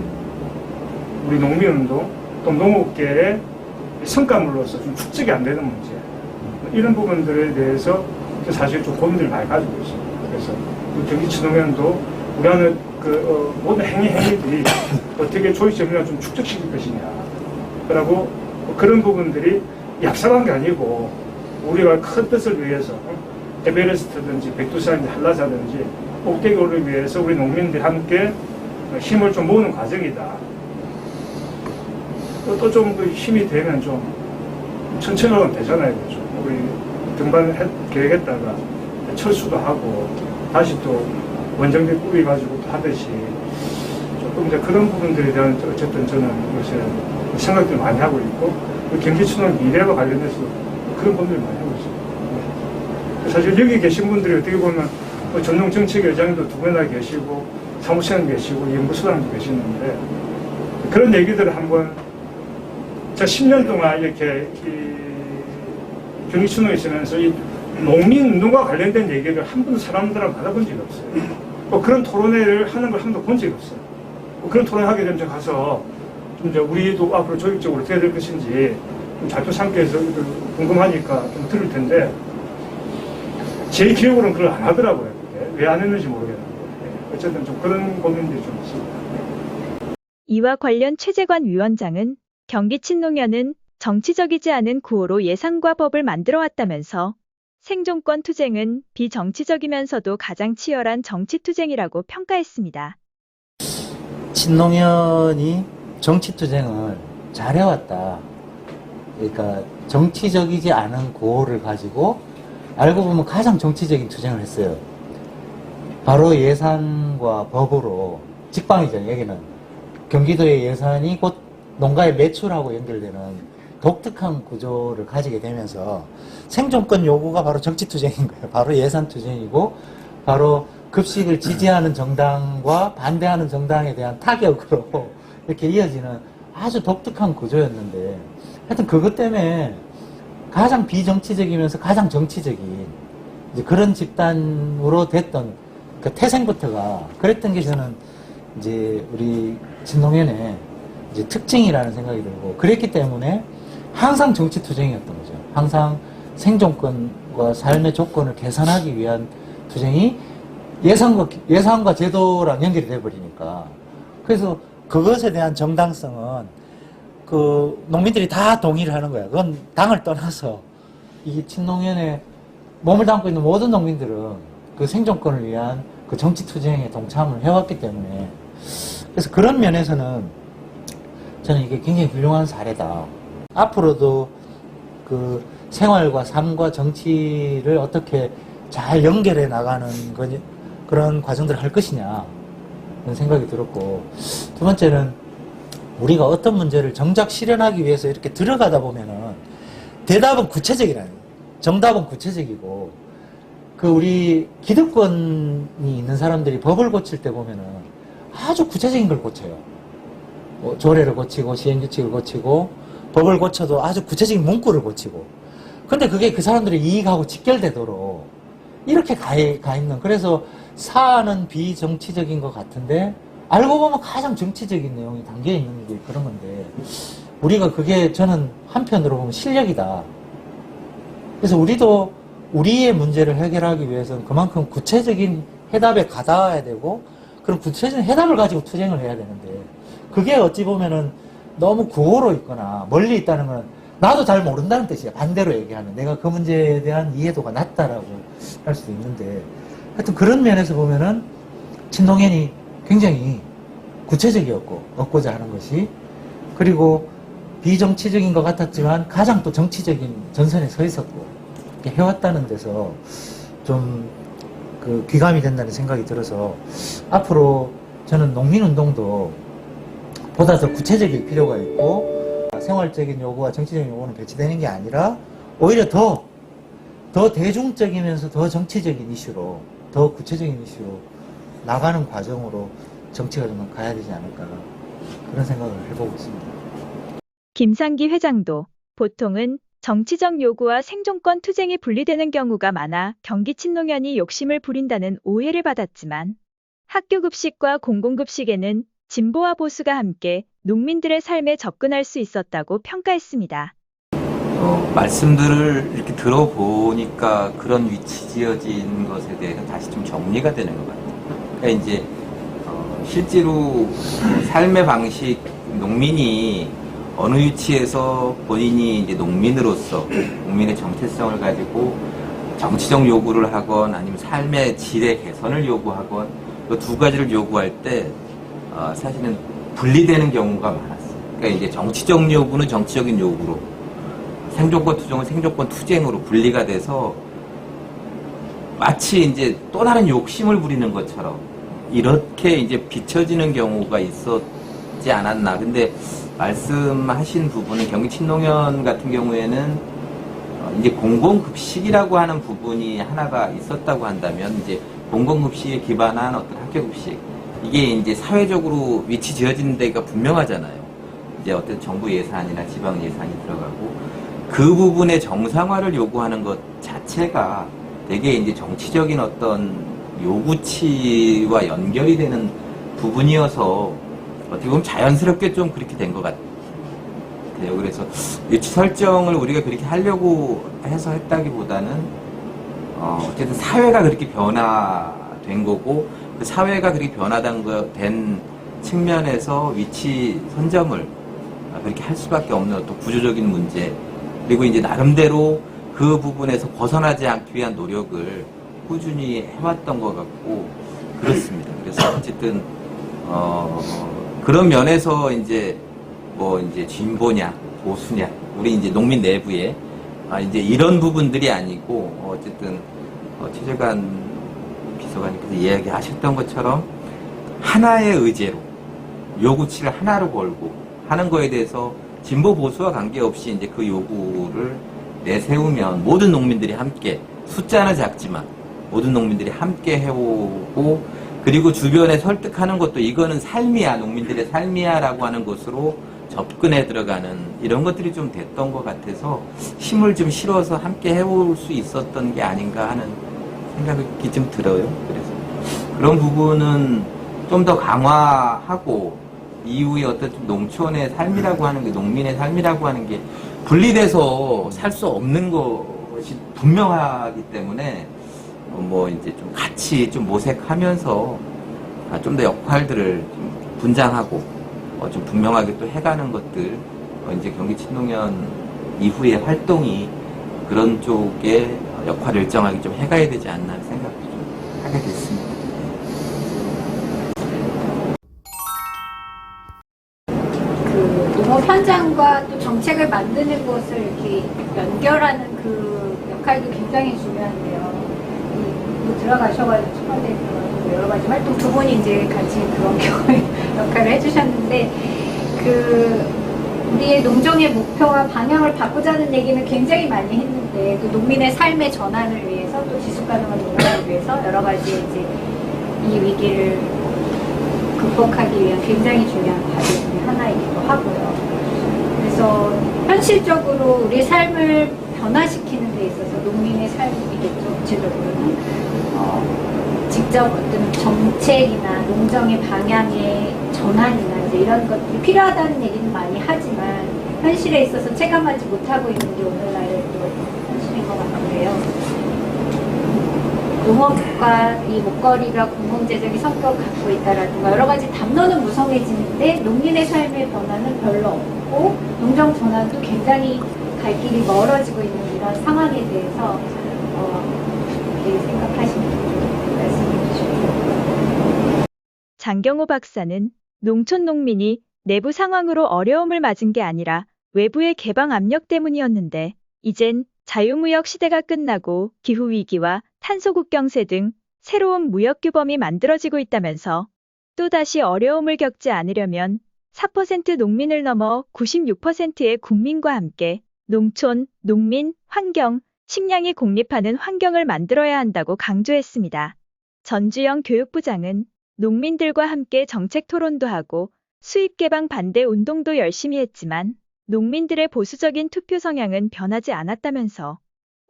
우리 농민운동 또 농업계의 성과물로서 좀 축적이 안 되는 문제 이런 부분들에 대해서 사실 좀 고민들을 많이 가지고 있습니다. 그래서 경기치농연도 우리 안에 모든 행위들이 어떻게 조직적으로 좀 축적시킬 것이냐 그리고 그런 부분들이 얍삽한 게 아니고 우리가 큰 뜻을 위해서 에베레스트든지 백두산인지 한라산든지 꼭대기 오르기 위해서 우리 농민들이 함께 힘을 좀 모으는 과정이다. 또 좀 그 힘이 되면 좀 천천히 하면 되잖아요. 그렇죠? 우리 등반 계획했다가 철수도 하고 다시 또 원정대 꾸려가지고 또 하듯이 조금 이제 그런 부분들에 대한 어쨌든 저는 요새 생각들을 많이 하고 있고 경기치농 미래와 관련해서 그런 부분들을 많이 하고 있습니다. 사실 여기 계신 분들이 어떻게 보면 전농 정책 의장도 두 분이나 계시고 사무처장 계시고 연구소장도 계시는데 그런 얘기들을 한번 제가 10년 동안 이렇게 경기치농에 있으면서 이 농민운동과 관련된 얘기를 한 번도 사람들하고 받아본 적이 없어요. 뭐 그런 토론회를 하는 걸 한 번도 본 적이 없어요. 뭐 그런 토론하게 되면 제가 가서 좀 이제 우리도 앞으로 조직적으로 어떻게 될 것인지 좀 발표 상태에서 궁금하니까 좀 들을 텐데 제 기억으로는 그걸 안 하더라고요. 왜 안 했는지 모르겠는데 어쨌든 좀 그런 고민들이 좀 있습니다. 이와 관련 최재관 위원장은 경기친농연은 정치적이지 않은 구호로 예상과 법을 만들어 왔다면서 생존권 투쟁은 비정치적이면서도 가장 치열한 정치투쟁이라고 평가했습니다. 친노년이 정치투쟁을 잘해왔다. 그러니까 정치적이지 않은 구호를 가지고 알고 보면 가장 정치적인 투쟁을 했어요. 바로 예산과 법으로 직방이죠. 여기는 경기도의 예산이 곧 농가의 매출하고 연결되는 독특한 구조를 가지게 되면서 생존권 요구가 바로 정치투쟁인 거예요. 바로 예산투쟁이고 바로 급식을 지지하는 정당과 반대하는 정당에 대한 타격으로 이렇게 이어지는 아주 독특한 구조였는데 하여튼 그것 때문에 가장 비정치적이면서 가장 정치적인 이제 그런 집단으로 됐던 그 태생부터가 그랬던 게 저는 이제 우리 진농연의 이제 특징이라는 생각이 들고 그랬기 때문에 항상 정치투쟁이었던 거죠. 항상 생존권과 삶의 조건을 개선하기 위한 투쟁이 예산과 제도랑 연결이 돼버리니까. 그래서 그것에 대한 정당성은 그 농민들이 다 동의를 하는 거야. 그건 당을 떠나서 이 친농연에 몸을 담고 있는 모든 농민들은 그 생존권을 위한 그 정치투쟁에 동참을 해왔기 때문에 그래서 그런 면에서는 저는 이게 굉장히 훌륭한 사례다. 앞으로도 그 생활과 삶과 정치를 어떻게 잘 연결해 나가는 그런 과정들을 할 것이냐 그런 생각이 들었고 두 번째는 우리가 어떤 문제를 정작 실현하기 위해서 이렇게 들어가다 보면은 대답은 구체적이라는 거예요. 정답은 구체적이고 그 우리 기득권이 있는 사람들이 법을 고칠 때 보면은 아주 구체적인 걸 고쳐요. 뭐 조례를 고치고 시행규칙을 고치고 법을 고쳐도 아주 구체적인 문구를 고치고 근데 그게 그 사람들의 이익하고 직결되도록 이렇게 가 있는 그래서 사안은 비정치적인 것 같은데 알고 보면 가장 정치적인 내용이 담겨 있는 게 그런 건데 우리가 그게 저는 한편으로 보면 실력이다. 그래서 우리도 우리의 문제를 해결하기 위해서는 그만큼 구체적인 해답에 가닿아야 되고 그런 구체적인 해답을 가지고 투쟁을 해야 되는데 그게 어찌 보면은 너무 구호로 있거나 멀리 있다는 건 나도 잘 모른다는 뜻이야. 반대로 얘기하면 내가 그 문제에 대한 이해도가 낮다라고 할 수도 있는데 하여튼 그런 면에서 보면은 친노년이 굉장히 구체적이었고 얻고자 하는 것이 그리고 비정치적인 것 같았지만 가장 또 정치적인 전선에 서 있었고 이렇게 해왔다는 데서 좀 그 귀감이 된다는 생각이 들어서 앞으로 저는 농민운동도 보다 더 구체적일 필요가 있고 생활적인 요구와 정치적인 요구는 배치되는 게 아니라 오히려 더 대중적이면서 더 정치적인 이슈로 더 구체적인 이슈로 나가는 과정으로 정치가 좀 가야 되지 않을까 그런 생각을 해보고 있습니다. 김상기 회장도 보통은 정치적 요구와 생존권 투쟁이 분리되는 경우가 많아 경기 친노년이 욕심을 부린다는 오해를 받았지만 학교급식과 공공급식에는 진보와 보수가 함께 농민들의 삶에 접근할 수 있었다고 평가했습니다. 말씀들을 이렇게 들어보니까 그런 위치 지어진 것에 대해서 다시 좀 정리가 되는 것 같아요. 그러니까 이제 실제로 삶의 방식, 농민이 어느 위치에서 본인이 이제 농민으로서 농민의 정체성을 가지고 정치적 요구를 하건 아니면 삶의 질의 개선을 요구하건 그 두 가지를 요구할 때 사실은 분리되는 경우가 많았어요. 그러니까 이제 정치적 요구는 정치적인 요구로, 생존권 투쟁은 생존권 투쟁으로 분리가 돼서 마치 이제 또 다른 욕심을 부리는 것처럼 이렇게 이제 비춰지는 경우가 있었지 않았나. 근데 말씀하신 부분은 경기 친노년 같은 경우에는 이제 공공급식이라고 하는 부분이 하나가 있었다고 한다면 이제 공공급식에 기반한 어떤 학교급식, 이게 이제 사회적으로 위치 지어진 데가 분명하잖아요. 이제 어떤 정부 예산이나 지방 예산이 들어가고 그 부분의 정상화를 요구하는 것 자체가 되게 이제 정치적인 어떤 요구치와 연결이 되는 부분이어서 어떻게 보면 자연스럽게 좀 그렇게 된 것 같아요. 그래서 위치 설정을 우리가 그렇게 하려고 해서 했다기보다는 어쨌든 사회가 그렇게 변화된 거고 그 사회가 그렇게 변화된 측면에서 위치 선점을 그렇게 할 수밖에 없는 어떤 구조적인 문제, 그리고 이제 나름대로 그 부분에서 벗어나지 않기 위한 노력을 꾸준히 해왔던 것 같고 그렇습니다. 그래서 어쨌든 그런 면에서 이제 뭐 이제 진보냐 보수냐 우리 이제 농민 내부에 이제 이런 부분들이 아니고 어쨌든 최재관 비서관님께서 이야기하셨던 것처럼 하나의 의제로 요구치를 하나로 걸고 하는 거에 대해서 진보 보수와 관계없이 이제 그 요구를 내세우면 모든 농민들이 함께, 숫자는 작지만 모든 농민들이 함께 해오고, 그리고 주변에 설득하는 것도 이거는 삶이야, 농민들의 삶이야 라고 하는 것으로 접근해 들어가는 이런 것들이 좀 됐던 것 같아서 힘을 좀 실어서 함께 해올 수 있었던 게 아닌가 하는 생각이 좀 들어요. 그래서 그런 부분은 좀 더 강화하고 이후에 어떤 좀 농촌의 삶이라고 하는 게, 농민의 삶이라고 하는 게 분리돼서 살 수 없는 것이 분명하기 때문에 뭐 이제 좀 같이 좀 모색하면서 좀 더 역할들을 좀 분장하고 좀 분명하게 또 해가는 것들, 이제 경기 친노년 이후의 활동이 그런 쪽에 역할을 일정하게 좀 해가야 되지 않나 하는 생각도 좀 하게 됐습니다. 그 농업 현장과 또 정책을 만드는 것을 이렇게 연결하는 그 역할도 굉장히 중요한데요. 들어가셔가지고 청와대에 들어가서 여러 가지 활동 두 분이 이제 같이 그런 역할을 해주셨는데, 그 우리의 농정의 목표와 방향을 바꾸자는 얘기는 굉장히 많이 했는데, 그 농민의 삶의 전환을 위해서 또 지속 가능한 농업을 위해서 여러 가지 이제 이 위기를 극복하기 위한 굉장히 중요한 과제 중에 하나이기도 하고요. 그래서 현실적으로 우리 삶을 변화시키는 데 있어서 농민의 삶이겠죠, 구체적으로는. 직접 어떤 정책이나 농정의 방향의 전환이나 이제 이런 것들이 필요하다는 얘기는 많이 하지만 현실에 있어서 체감하지 못하고 있는 게 오늘날의 또 현실인 것 같은데요. 농업과 이 목거리가 공공재정의 성격을 갖고 있다라든가 여러 가지 담론은 무성해지는데 농민의 삶의 변화는 별로 없고 농정 전환도 굉장히 갈 길이 멀어지고 있는 이런 상황에 대해서 어떻게 생각하시는지 말씀해 주시죠. 장경호 박사는 농촌 농민이 내부 상황으로 어려움을 맞은 게 아니라 외부의 개방 압력 때문이었는데 이젠 자유무역 시대가 끝나고 기후위기와 탄소국경세 등 새로운 무역규범이 만들어지고 있다면서 또다시 어려움을 겪지 않으려면 4% 농민을 넘어 96%의 국민과 함께 농촌, 농민, 환경, 식량이 공립하는 환경을 만들어야 한다고 강조했습니다. 전주영 교육부장은 농민들과 함께 정책 토론도 하고 수입 개방 반대 운동도 열심히 했지만 농민들의 보수적인 투표 성향은 변하지 않았다면서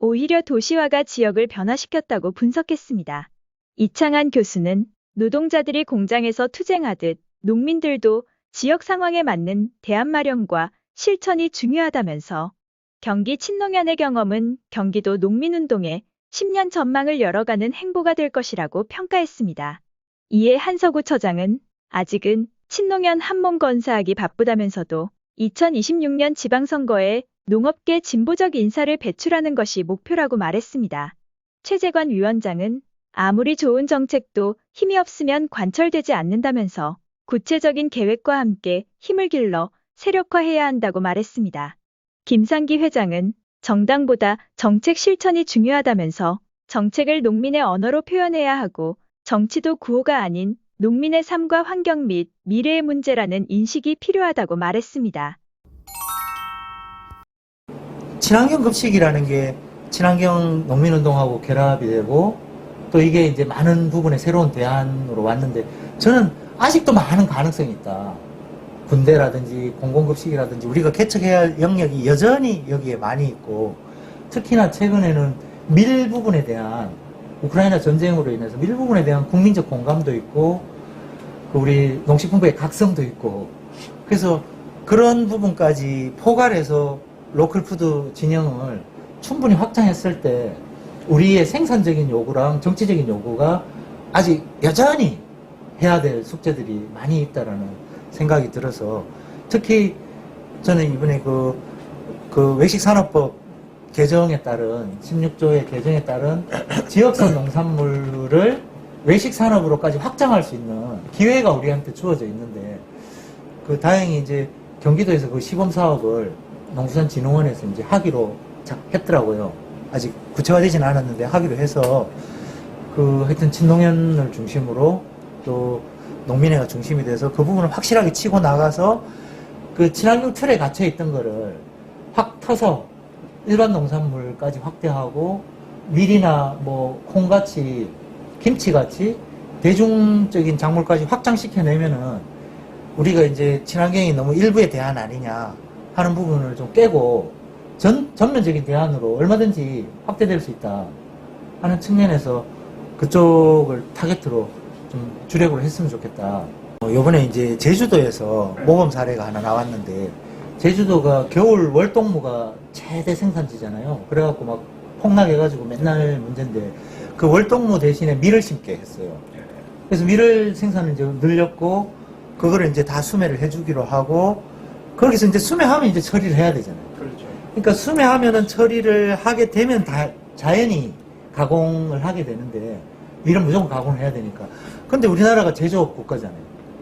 오히려 도시화가 지역을 변화시켰다고 분석했습니다. 이창한 교수는 노동자들이 공장에서 투쟁하듯 농민들도 지역 상황에 맞는 대안 마련과 실천이 중요하다면서 경기 친농연의 경험은 경기도 농민운동의 10년 전망을 열어가는 행보가 될 것이라고 평가했습니다. 이에 한서구 처장은 아직은 친농연 한몸 건사하기 바쁘다면서도 2026년 지방선거에 농업계 진보적 인사를 배출하는 것이 목표라고 말했습니다. 최재관 위원장은 아무리 좋은 정책도 힘이 없으면 관철되지 않는다면서 구체적인 계획과 함께 힘을 길러 세력화해야 한다고 말했습니다. 김상기 회장은 정당보다 정책 실천이 중요하다면서 정책을 농민의 언어로 표현해야 하고 정치도 구호가 아닌 농민의 삶과 환경 및 미래의 문제라는 인식이 필요하다고 말했습니다. 친환경 급식이라는 게 친환경 농민운동하고 결합이 되고 또 이게 이제 많은 부분에 새로운 대안으로 왔는데 저는 아직도 많은 가능성이 있다. 군대라든지 공공급식이라든지 우리가 개척해야 할 영역이 여전히 여기에 많이 있고 특히나 최근에는 밀 부분에 대한 우크라이나 전쟁으로 인해서 밀 부분에 대한 국민적 공감도 있고 우리 농식품부의 각성도 있고 그래서 그런 부분까지 포괄해서 로컬푸드 진영을 충분히 확장했을 때 우리의 생산적인 요구랑 정치적인 요구가 아직 여전히 해야 될 숙제들이 많이 있다라는 생각이 들어서 특히 저는 이번에 그 외식산업법 개정에 따른 16조의 개정에 따른 지역산 농산물을 외식산업으로까지 확장할 수 있는 기회가 우리한테 주어져 있는데 다행히 이제 경기도에서 그 시범사업을 농수산진흥원에서 이제 하기로 했더라고요. 아직 구체화되지는 않았는데 하기로 해서 하여튼 친농연을 중심으로 또 농민회가 중심이 돼서 그 부분을 확실하게 치고 나가서 그 친환경 틀에 갇혀 있던 거를 확 터서 일반 농산물까지 확대하고 밀이나 뭐 콩같이 김치같이 대중적인 작물까지 확장시켜내면은 우리가 이제 친환경이 너무 일부의 대안 아니냐 하는 부분을 좀 깨고 전면적인 대안으로 얼마든지 확대될 수 있다 하는 측면에서 그쪽을 타겟으로 좀 주력으로 했으면 좋겠다. 요번에 이제 제주도에서 모범 사례가 하나 나왔는데 제주도가 겨울 월동무가 최대 생산지잖아요. 그래갖고 막 폭락해가지고 맨날 문제인데 그 월동무 대신에 밀을 심게 했어요. 그래서 밀을 생산을 이제 늘렸고 그거를 이제 다 수매를 해주기로 하고 거기서 이제 수매하면 이제 처리를 해야 되잖아요. 그렇죠. 그러니까 수매하면은 처리를 하게 되면 다 자연히 가공을 하게 되는데 밀은 무조건 가공을 해야 되니까. 근데 우리나라가 제조업 국가잖아요.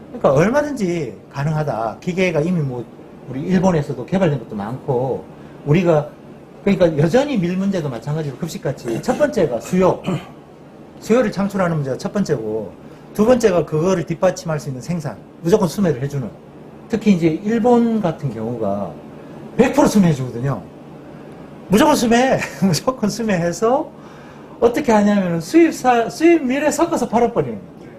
그러니까 얼마든지 가능하다. 기계가 이미 뭐 우리 일본에서도 개발된 것도 많고 우리가 그러니까 여전히 밀 문제도 마찬가지로 급식같이 첫 번째가 수요를 창출하는 문제가 첫 번째고 두 번째가 그거를 뒷받침할 수 있는 생산 무조건 수매를 해주는 특히 이제 일본 같은 경우가 100% 수매해주거든요. 무조건 무조건 수매해서 어떻게 하냐면 수입 밀에 섞어서 팔아버리는 거예요.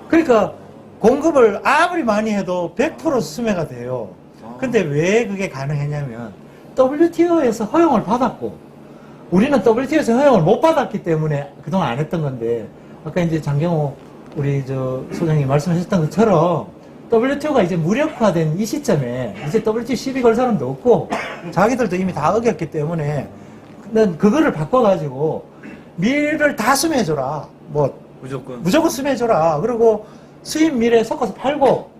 그러니까 공급을 아무리 많이 해도 100% 수매가 돼요. 근데 왜 그게 가능했냐면 WTO에서 허용을 받았고 우리는 WTO에서 허용을 못 받았기 때문에 그동안 안 했던 건데 아까 이제 장경호 우리 소장님 말씀하셨던 것처럼 WTO가 이제 무력화된 이 시점에 이제 WTO 시비 걸 사람도 없고 자기들도 이미 다 어겼기 때문에 난 그거를 바꿔가지고 밀을 다 수매해줘라. 뭐 무조건 수매해줘라. 그리고 수입 밀에 섞어서 팔고,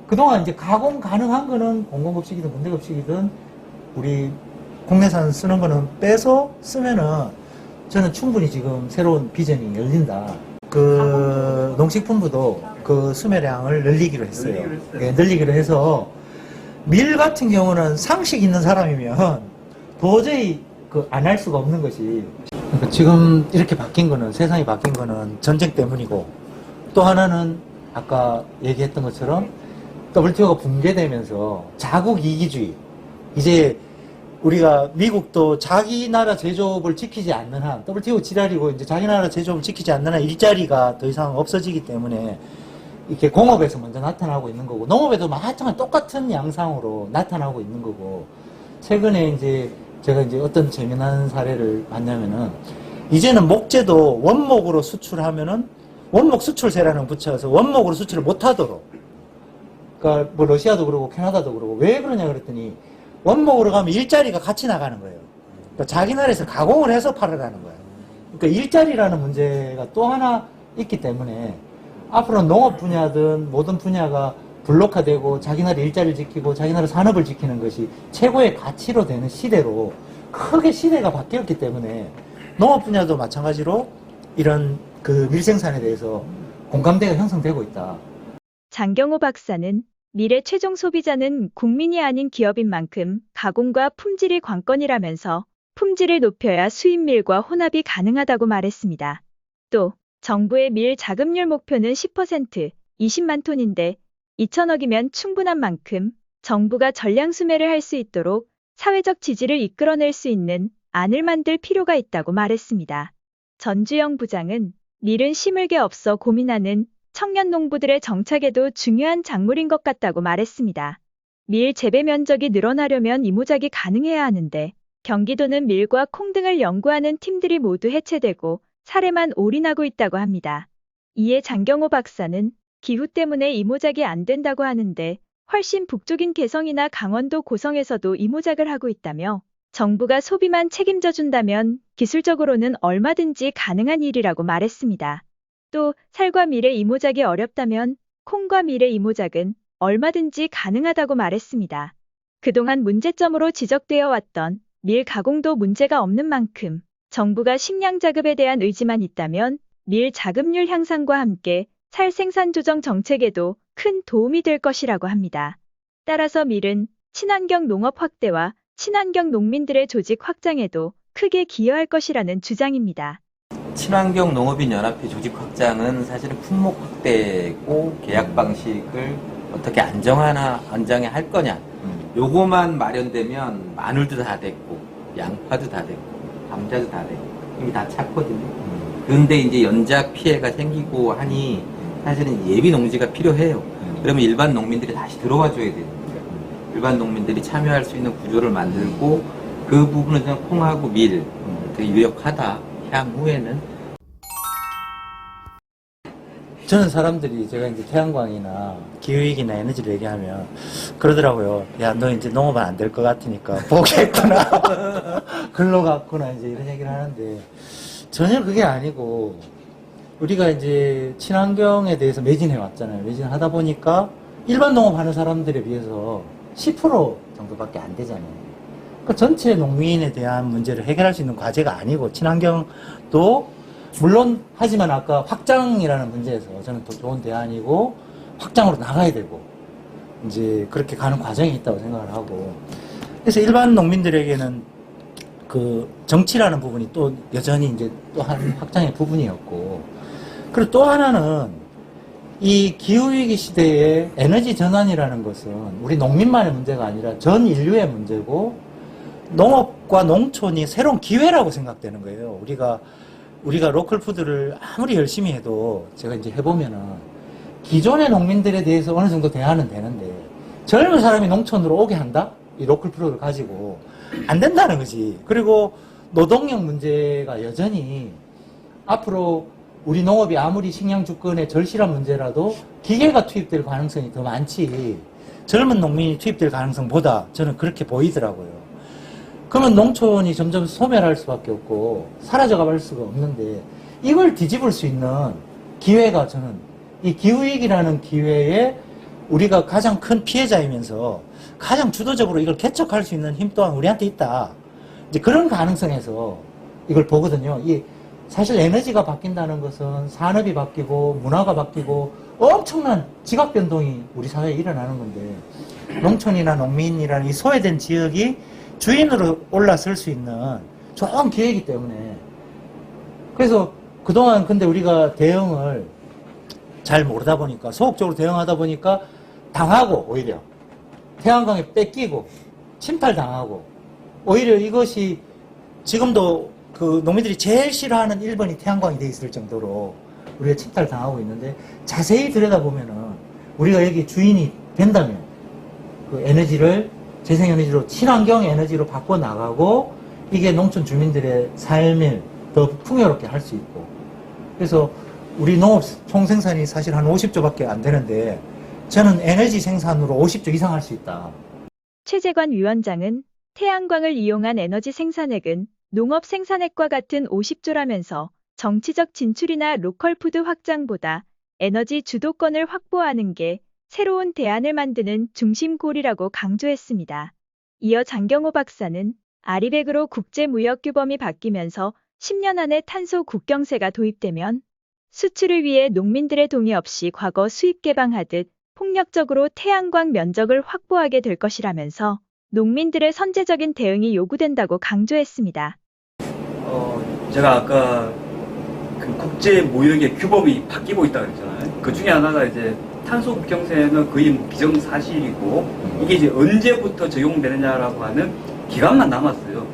그동안 이제 가공 가능한 거는 공공급식이든 군대급식이든 우리 국내산 쓰는 거는 빼서 쓰면은 저는 충분히 지금 새로운 비전이 열린다. 그 농식품부도 그 수매량을 늘리기로 했어요. 예, 늘리기로 해서 밀 같은 경우는 상식 있는 사람이면 도저히 안 할 수가 없는 것이, 그러니까 지금 이렇게 바뀐 거는, 세상이 바뀐 거는 전쟁 때문이고, 또 하나는 아까 얘기했던 것처럼 WTO가 붕괴되면서 자국 이기주의, 이제 우리가 미국도 자기 나라 제조업을 지키지 않는 한, WTO 지랄이고 이제 자기 나라 제조업을 지키지 않는 한 일자리가 더 이상 없어지기 때문에 이렇게 공업에서 먼저 나타나고 있는 거고, 농업에도 마찬가지 똑같은 양상으로 나타나고 있는 거고, 최근에 이제 제가 이제 어떤 재미난 사례를 봤냐면은, 이제는 목재도 원목으로 수출하면은 원목 수출세라는 거 붙여서 원목으로 수출을 못 하도록, 그러니까 뭐 러시아도 그러고 캐나다도 그러고, 왜 그러냐 그랬더니 원목으로 가면 일자리가 같이 나가는 거예요. 그러니까 자기 나라에서 가공을 해서 팔으라는 거예요. 그러니까 일자리라는 문제가 또 하나 있기 때문에 앞으로 농업 분야든 모든 분야가 블록화되고 자기 나라 일자리를 지키고 자기 나라 산업을 지키는 것이 최고의 가치로 되는 시대로 크게 시대가 바뀌었기 때문에 농업 분야도 마찬가지로 이런 그 밀생산에 대해서 공감대가 형성되고 있다. 장경호 박사는 밀의 최종 소비자는 국민이 아닌 기업인 만큼 가공과 품질이 관건이라면서 품질을 높여야 수입밀과 혼합이 가능하다고 말했습니다. 또 정부의 밀 자급률 목표는 10%, 20만 톤인데 2천억이면 충분한 만큼 정부가 전량 수매를 할 수 있도록 사회적 지지를 이끌어낼 수 있는 안을 만들 필요가 있다고 말했습니다. 전주영 부장은 밀은 심을 게 없어 고민하는 청년 농부들의 정착에도 중요한 작물인 것 같다고 말했습니다. 밀 재배 면적이 늘어나려면 이모작이 가능해야 하는데 경기도는 밀과 콩 등을 연구하는 팀들이 모두 해체되고 사례만 올인하고 있다고 합니다. 이에 장경호 박사는 기후 때문에 이모작이 안 된다고 하는데 훨씬 북쪽인 개성이나 강원도 고성에서도 이모작을 하고 있다며 정부가 소비만 책임져 준다면 기술적으로는 얼마든지 가능한 일이라고 말했습니다. 또 살과 밀의 이모작이 어렵다면 콩과 밀의 이모작은 얼마든지 가능하다고 말했습니다. 그동안 문제점으로 지적되어 왔던 밀 가공도 문제가 없는 만큼 정부가 식량 자급에 대한 의지만 있다면 밀 자급률 향상과 함께 살 생산 조정 정책에도 큰 도움이 될 것이라고 합니다. 따라서 밀은 친환경 농업 확대와 친환경 농민들의 조직 확장에도 크게 기여할 것이라는 주장입니다. 친환경 농업인 연합회 조직 확장은 사실은 품목 확대고 계약 방식을 어떻게 안정해 할 거냐. 요거만 마련되면 마늘도 다 됐고 양파도 다 됐고 감자도 다 됐고 이게 다 찼거든요. 그런데 이제 연작 피해가 생기고 하니 사실은 예비 농지가 필요해요. 그러면 일반 농민들이 다시 들어와 줘야 돼요. 일반 농민들이 참여할 수 있는 구조를 만들고 그 부분은 저는 콩하고 밀 되게 유력하다. 향후에는. 저는 사람들이 제가 이제 태양광이나 기후위기나 에너지를 얘기하면 그러더라고요. 야, 너 이제 농업은 안 될 것 같으니까 포기했구나. 글로 갔구나. 이제 이런 얘기를 하는데 전혀 그게 아니고 우리가 이제 친환경에 대해서 매진해 왔잖아요. 매진하다 보니까 일반 농업하는 사람들에 비해서 10% 정도밖에 안 되잖아요. 그러니까 전체 농민에 대한 문제를 해결할 수 있는 과제가 아니고 친환경도 물론 하지만 아까 확장이라는 문제에서 저는 더 좋은 대안이고 확장으로 나가야 되고 이제 그렇게 가는 과정이 있다고 생각을 하고 그래서 일반 농민들에게는 그 정치라는 부분이 또 여전히 이제 또 한 확장의 부분이었고 그리고 또 하나는 이 기후위기 시대에 에너지 전환이라는 것은 우리 농민만의 문제가 아니라 전 인류의 문제고 농업과 농촌이 새로운 기회라고 생각되는 거예요. 우리가 로컬 푸드를 아무리 열심히 해도 제가 이제 해보면은 기존의 농민들에 대해서 어느 정도 대안은 되는데 젊은 사람이 농촌으로 오게 한다? 이 로컬 푸드를 가지고 안 된다는 거지. 그리고 노동력 문제가 여전히 앞으로 우리 농업이 아무리 식량 주권의 절실한 문제라도 기계가 투입될 가능성이 더 많지 젊은 농민이 투입될 가능성보다 저는 그렇게 보이더라고요. 그러면 농촌이 점점 소멸할 수밖에 없고 사라져가 볼 수가 없는데 이걸 뒤집을 수 있는 기회가 저는 이 기후위기라는 기회에 우리가 가장 큰 피해자이면서 가장 주도적으로 이걸 개척할 수 있는 힘 또한 우리한테 있다. 이제 그런 가능성에서 이걸 보거든요. 사실 에너지가 바뀐다는 것은 산업이 바뀌고 문화가 바뀌고 엄청난 지각 변동이 우리 사회에 일어나는 건데 농촌이나 농민이라는 이 소외된 지역이 주인으로 올라설 수 있는 좋은 기회이기 때문에 그래서 그동안 근데 우리가 대응을 잘 모르다 보니까 소극적으로 대응하다 보니까 당하고 오히려 태양광에 뺏기고 침탈당하고 오히려 이것이 지금도 그 농민들이 제일 싫어하는 1번이 태양광이 돼 있을 정도로 우리가 침탈당하고 있는데 자세히 들여다보면은 우리가 여기 주인이 된다면 그 에너지를 재생에너지로 친환경 에너지로 바꿔나가고 이게 농촌 주민들의 삶을 더 풍요롭게 할 수 있고 그래서 우리 농업 총생산이 사실 한 50조밖에 안 되는데 저는 에너지 생산으로 50조 이상 할 수 있다. 최재관 위원장은 태양광을 이용한 에너지 생산액은 농업 생산액과 같은 50조라면서 정치적 진출이나 로컬푸드 확장보다 에너지 주도권을 확보하는 게 새로운 대안을 만드는 중심골이라고 강조했습니다. 이어 장경호 박사는 아리백으로 국제무역규범이 바뀌면서 10년 안에 탄소 국경세가 도입되면 수출을 위해 농민들의 동의 없이 과거 수입 개방하듯 폭력적으로 태양광 면적을 확보하게 될 것이라면서 농민들의 선제적인 대응이 요구된다고 강조했습니다. 제가 아까 그 국제 무역의 규범이 바뀌고 있다 그랬잖아요. 그 중에 하나가 이제 탄소 국경세는 거의 기정사실이고 이게 이제 언제부터 적용되느냐라고 하는 기간만 남았어요.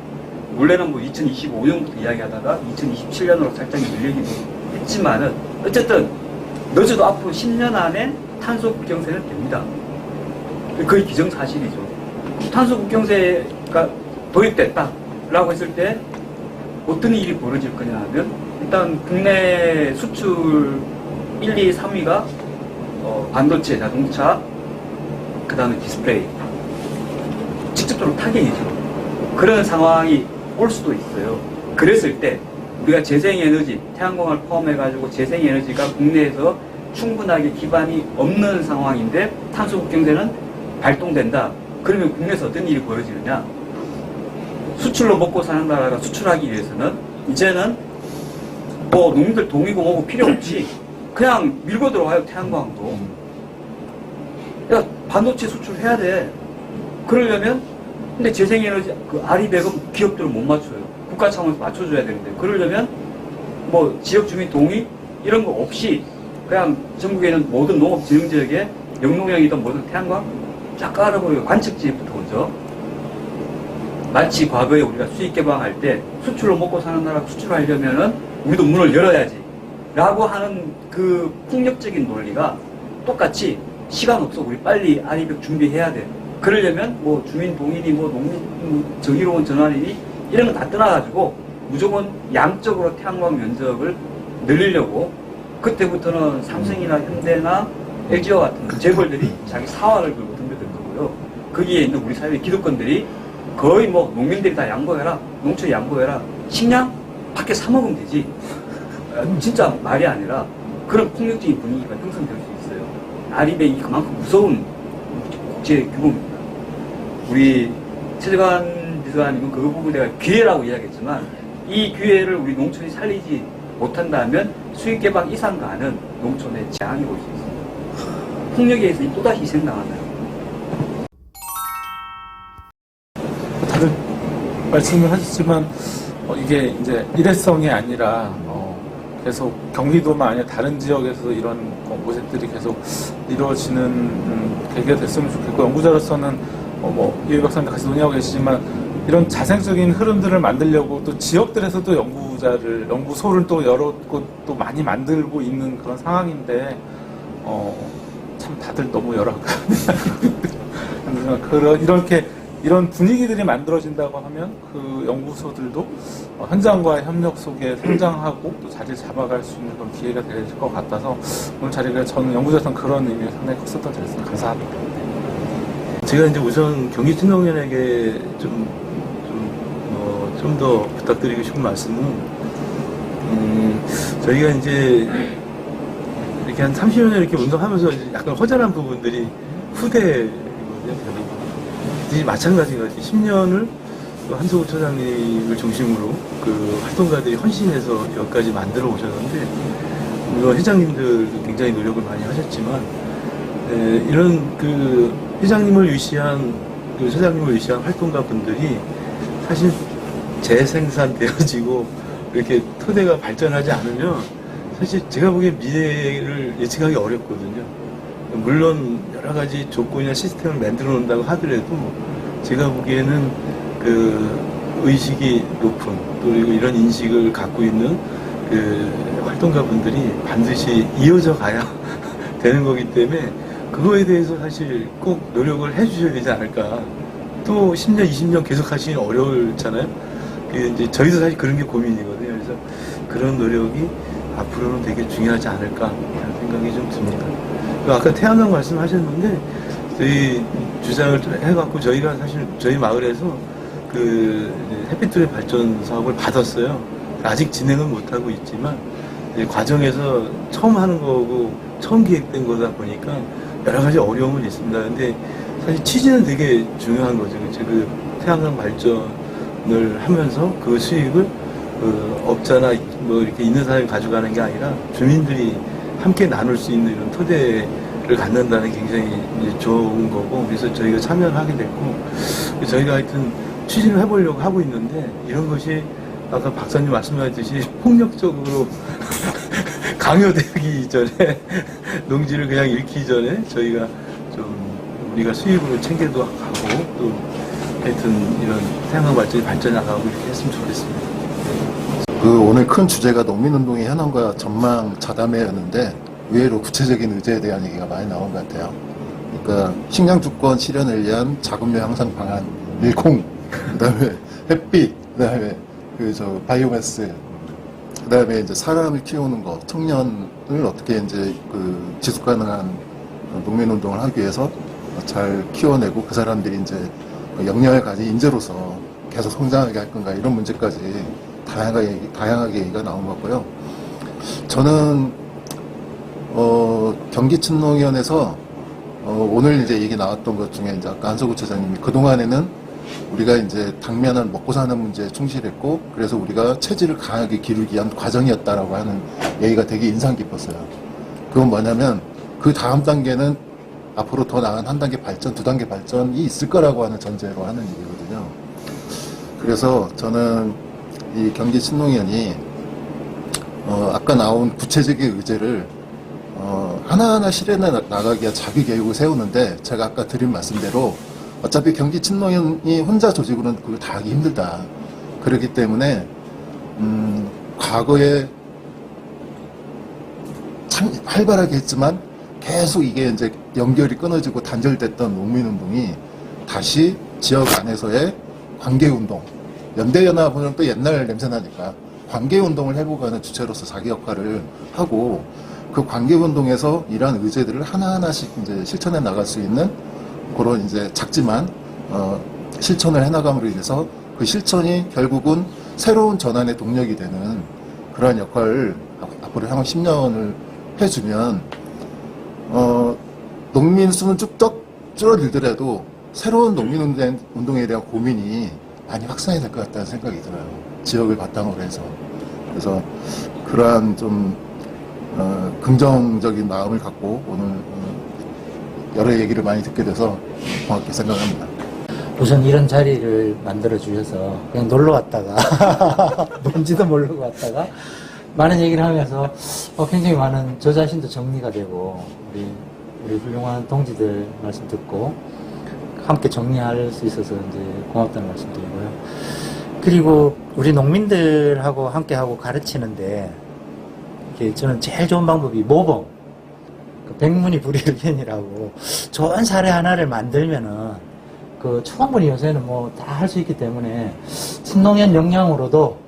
원래는 뭐 2025년부터 이야기하다가 2027년으로 살짝 밀리기도 했지만은 어쨌든 늦어도 앞으로 10년 안에 탄소 국경세는 됩니다. 거의 기정사실이죠. 탄소 국경세가 도입됐다라고 했을 때 어떤 일이 벌어질 거냐 하면 일단 국내 수출 1, 2, 3위가 반도체, 자동차, 그 다음에 디스플레이 직접적으로 타격이죠. 그런 상황이 올 수도 있어요. 그랬을 때 우리가 재생에너지, 태양광을 포함해가지고 재생에너지가 국내에서 충분하게 기반이 없는 상황인데 탄소 국경세는 발동된다. 그러면 국내에서 어떤 일이 벌어지느냐? 수출로 먹고 사는 나라가 수출하기 위해서는 이제는 뭐 농민들 동의고 뭐고 필요 없이 그냥 밀고 들어와요. 태양광도. 야, 반도체 수출해야 돼. 그러려면 근데 재생에너지 그 아리백은 기업들은 못 맞춰요. 국가 차원에서 맞춰줘야 되는데 그러려면 뭐 지역 주민 동의 이런 거 없이 그냥 전국에 있는 모든 농업진흥지역에 영농형이든 뭐든 태양광 쫙 깔아버려요. 관측지부터 오죠. 마치 과거에 우리가 수익 개방할 때 수출로 먹고 사는 나라 수출하려면은 우리도 문을 열어야지 라고 하는 그 폭력적인 논리가 똑같이 시간 없어. 우리 빨리 아리백 준비해야 돼. 그러려면 뭐 주민 동의니 뭐 농민 정의로운 전환이니 이런 거 다 떠나가지고 무조건 양적으로 태양광 면적을 늘리려고 그때부터는 삼성이나 현대나 LG와 같은 재벌들이 자기 사활을 걸고 덤벼들 거고요. 거기에 있는 우리 사회 기득권들이 거의 뭐 농민들이 다 양보해라, 농촌이 양보해라, 식량 밖에 사 먹으면 되지. 진짜 말이 아니라 그런 폭력적인 분위기가 형성될 수 있어요. 아리백이 그만큼 무서운 국제 규범입니다. 우리 최재관 비서관님은 그 부분 내가 기회라고 이야기했지만 이 기회를 우리 농촌이 살리지 못한다면 수익 개방 이상 가는 농촌에 재앙이 올 수 있습니다. 폭력에 의해서 또다시 희생당하나요? 다들 말씀을 하셨지만 이게 이제 일회성이 아니라 계속 경기도만 아니라 다른 지역에서 이런 모색들이 계속 이루어지는 계기가 됐으면 좋겠고 연구자로서는 이 박사님 같이 논의하고 계시지만 이런 자생적인 흐름들을 만들려고 또 지역들에서도 연구소를 또 여러 곳 또 많이 만들고 있는 그런 상황인데 참 다들 너무 이런 분위기들이 만들어진다고 하면 그 연구소들도 현장과의 협력 속에 성장하고 또 자리를 잡아갈 수 있는 그런 기회가 될 것 같아서 오늘 자리가 저는 연구자로서는 그런 의미가 상당히 컸었던 자리였습니다. 감사합니다. 제가 이제 우선 경기친농위원회에게 좀 좀 더 부탁드리고 싶은 말씀은, 저희가 이제 이렇게 한 30여 년 이렇게 운동하면서 약간 허전한 부분들이 후대거든요. 마찬가지가 10년을 한석우 처장님을 중심으로 그 활동가들이 헌신해서 여기까지 만들어 오셨는데, 물론 회장님들도 굉장히 노력을 많이 하셨지만, 이런 그 회장님을 위시한, 그 처장님을 위시한 활동가 분들이 사실 재생산되어지고 이렇게 토대가 발전하지 않으면 사실 제가 보기엔 미래를 예측하기 어렵거든요. 물론 여러 가지 조건이나 시스템을 만들어 놓는다고 하더라도 제가 보기에는 그 의식이 높은, 또 그리고 이런 인식을 갖고 있는 그 활동가 분들이 반드시 이어져 가야 되는 거기 때문에 그거에 대해서 사실 꼭 노력을 해 주셔야 되지 않을까. 또 10년, 20년 계속 하시긴 어려울잖아요. 이제 저희도 사실 그런 게 고민이거든요. 그래서 그런 노력이 앞으로는 되게 중요하지 않을까 하는 생각이 좀 듭니다. 아까 태양광 말씀하셨는데 저희 주장을 해갖고 저희가 사실 저희 마을에서 그 햇빛tur의 발전 사업을 받았어요. 아직 진행은 못하고 있지만 과정에서 처음 하는 거고 처음 기획된 거다 보니까 여러 가지 어려움은 있습니다. 근데 사실 취지는 되게 중요한 거죠. 그 태양광 발전을 하면서 그 수익을 그 업자나 뭐 이렇게 있는 사람이 가져가는 게 아니라 주민들이 함께 나눌 수 있는 이런 토대를 갖는다는 게 굉장히 이제 좋은 거고, 그래서 저희가 참여를 하게 됐고, 저희가 하여튼 취지를 해보려고 하고 있는데, 이런 것이 아까 박사님 말씀하셨듯이 폭력적으로 강요되기 전에 농지를 그냥 잃기 전에 저희가 좀 우리가 수익으로 챙겨도 가고, 또 하여튼 이런 태양광 발전이 발전해 나가고 이렇게 했으면 좋겠습니다. 그 오늘 큰 주제가 농민운동의 현황과 전망 자담회였는데 의외로 구체적인 의제에 대한 얘기가 많이 나온 것 같아요. 그러니까 식량주권 실현을 위한 자금류 향상 방안, 밀콩, 그다음에 햇빛, 그다음에 바이오매스, 그다음에 이제 사람을 키우는 거, 청년을 어떻게 이제 그 지속 가능한 농민운동을 하기 위해서 잘 키워내고 그 사람들이 이제 역량을 가진 인재로서 계속 성장하게 할 건가, 이런 문제까지 다양하게 얘기가 나온 것 같고요. 저는 경기친농위원회에서 오늘 이제 얘기 나왔던 것 중에 이제 아까 한석우 처장님이 그동안에는 우리가 이제 당면한 먹고 사는 문제에 충실했고, 그래서 우리가 체질을 강하게 기르기 위한 과정이었다라고 하는 얘기가 되게 인상 깊었어요. 그건 뭐냐면 그 다음 단계는 앞으로 더 나은 한 단계 발전, 두 단계 발전이 있을 거라고 하는 전제로 하는 얘기거든요. 그래서 저는 이 경기친농위원이 아까 나온 구체적인 의제를 하나하나 실현해 나가기 위한 자기 계획을 세우는데, 제가 아까 드린 말씀대로 어차피 경기친농위원이 혼자 조직으로는 그걸 다 하기 힘들다. 그렇기 때문에 과거에 참 활발하게 했지만 계속 이게 이제 연결이 끊어지고 단절됐던 농민운동이 다시 지역 안에서의 관계운동, 연대연합은 또 옛날 냄새나니까 관계운동을 해보가는 주체로서 자기 역할을 하고, 그 관계운동에서 이러한 의제들을 하나하나씩 이제 실천해 나갈 수 있는 그런 이제 작지만 실천을 해나감으로 인해서 그 실천이 결국은 새로운 전환의 동력이 되는 그러한 역할을 앞으로 향후 10년을 해주면 농민 수는 쭉 줄어들더라도 새로운 농민운동에 대한 고민이 많이 확산이 될 것 같다는 생각이 들어요. 지역을 바탕으로 해서. 그래서 그러한 좀 긍정적인 마음을 갖고 오늘 여러 얘기를 많이 듣게 돼서 고맙게 생각합니다. 우선 이런 자리를 만들어 주셔서 그냥 놀러 왔다가 뭔지도 모르고 왔다가 많은 얘기를 하면서 굉장히 많은 저 자신도 정리가 되고, 우리 훌륭한 동지들 말씀 듣고 함께 정리할 수 있어서 이제 고맙다는 말씀 드리고요. 그리고 우리 농민들하고 함께 하고 가르치는데 저는 제일 좋은 방법이 모범, 백문이 불여일견이라고 좋은 사례 하나를 만들면은 충분히 요새는 뭐 다 할 수 있기 때문에 친농연 역량으로도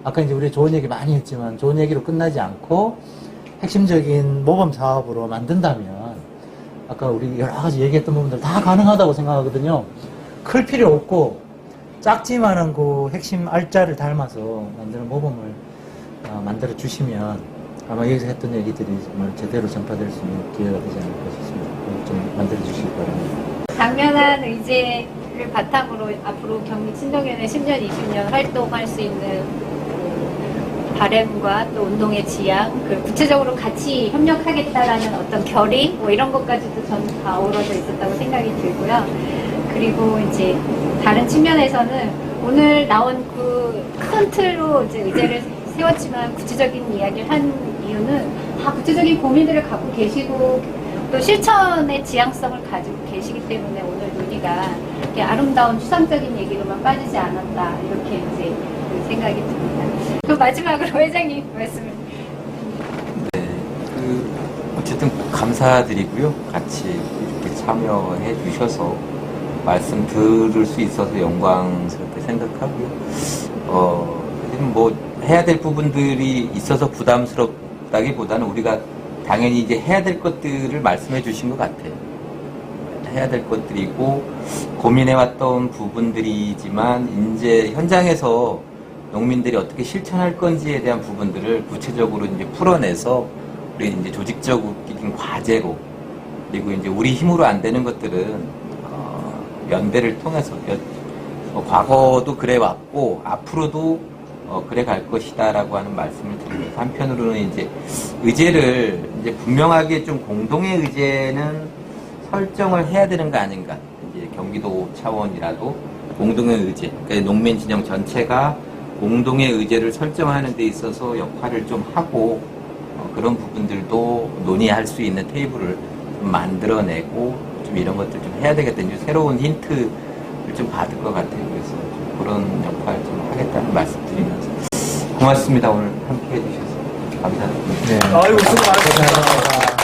아까 이제 우리 좋은 얘기 많이 했지만 좋은 얘기로 끝나지 않고 핵심적인 모범 사업으로 만든다면 아까 우리 여러 가지 얘기했던 부분들 다 가능하다고 생각하거든요. 클 필요 없고 작지만은 그 핵심 알짜를 닮아서 만드는 모범을 만들어 주시면 아마 여기서 했던 얘기들이 정말 제대로 전파될 수 있는 기회가 되지 않을까 싶습니다. 좀 만들어 주시기 바랍니다. 당면한 의제를 바탕으로 앞으로 경기 친동연의 10년, 20년 활동할 수 있는 그 바램과 또 운동의 지향, 그리고 구체적으로 같이 협력하겠다라는 어떤 결의, 뭐 이런 것까지도 저는 다 어우러져 있었다고 생각이 들고요. 그리고 이제 다른 측면에서는 오늘 나온 그 큰 틀로 이제 의제를 세웠지만 구체적인 이야기를 한 이유는 다 구체적인 고민들을 갖고 계시고 또 실천의 지향성을 가지고 계시기 때문에 오늘 논의가 이렇게 아름다운 추상적인 얘기로만 빠지지 않았다 이렇게 이제 그 생각이 듭니다. 또 마지막으로 회장님 말씀을. 네, 어쨌든 감사드리고요. 같이 이렇게 참여해 주셔서 말씀 들을 수 있어서 영광스럽게 생각하고요. 뭐 해야 될 부분들이 있어서 부담스럽다기보다는 우리가 당연히 이제 해야 될 것들을 말씀해 주신 것 같아요. 해야 될 것들이고 고민해왔던 부분들이지만 이제 현장에서 농민들이 어떻게 실천할 건지에 대한 부분들을 구체적으로 이제 풀어내서 우리 이제 조직적인 과제로 그리고 이제 우리 힘으로 안 되는 것들은 연대를 통해서 과거도 그래 왔고 앞으로도 그래 갈 것이다라고 하는 말씀을 드리면서 한편으로는 이제 의제를 이제 분명하게 좀 공동의 의제는 설정을 해야 되는 거 아닌가. 이제 경기도 차원이라도 공동의 의제, 그러니까 농민 진영 전체가 공동의 의제를 설정하는 데 있어서 역할을 좀 하고 그런 부분들도 논의할 수 있는 테이블을 좀 만들어내고 좀 이런 것들 좀 해야 되겠다. 이제 새로운 힌트를 좀 받을 것 같아요. 그래서 좀 그런 역할 좀 하겠다는 말씀드리면서 고맙습니다. 오늘 함께 해주셔서 감사드립니다. 네. 아이고, 수고 많으셨습니다. 고생하셨습니다.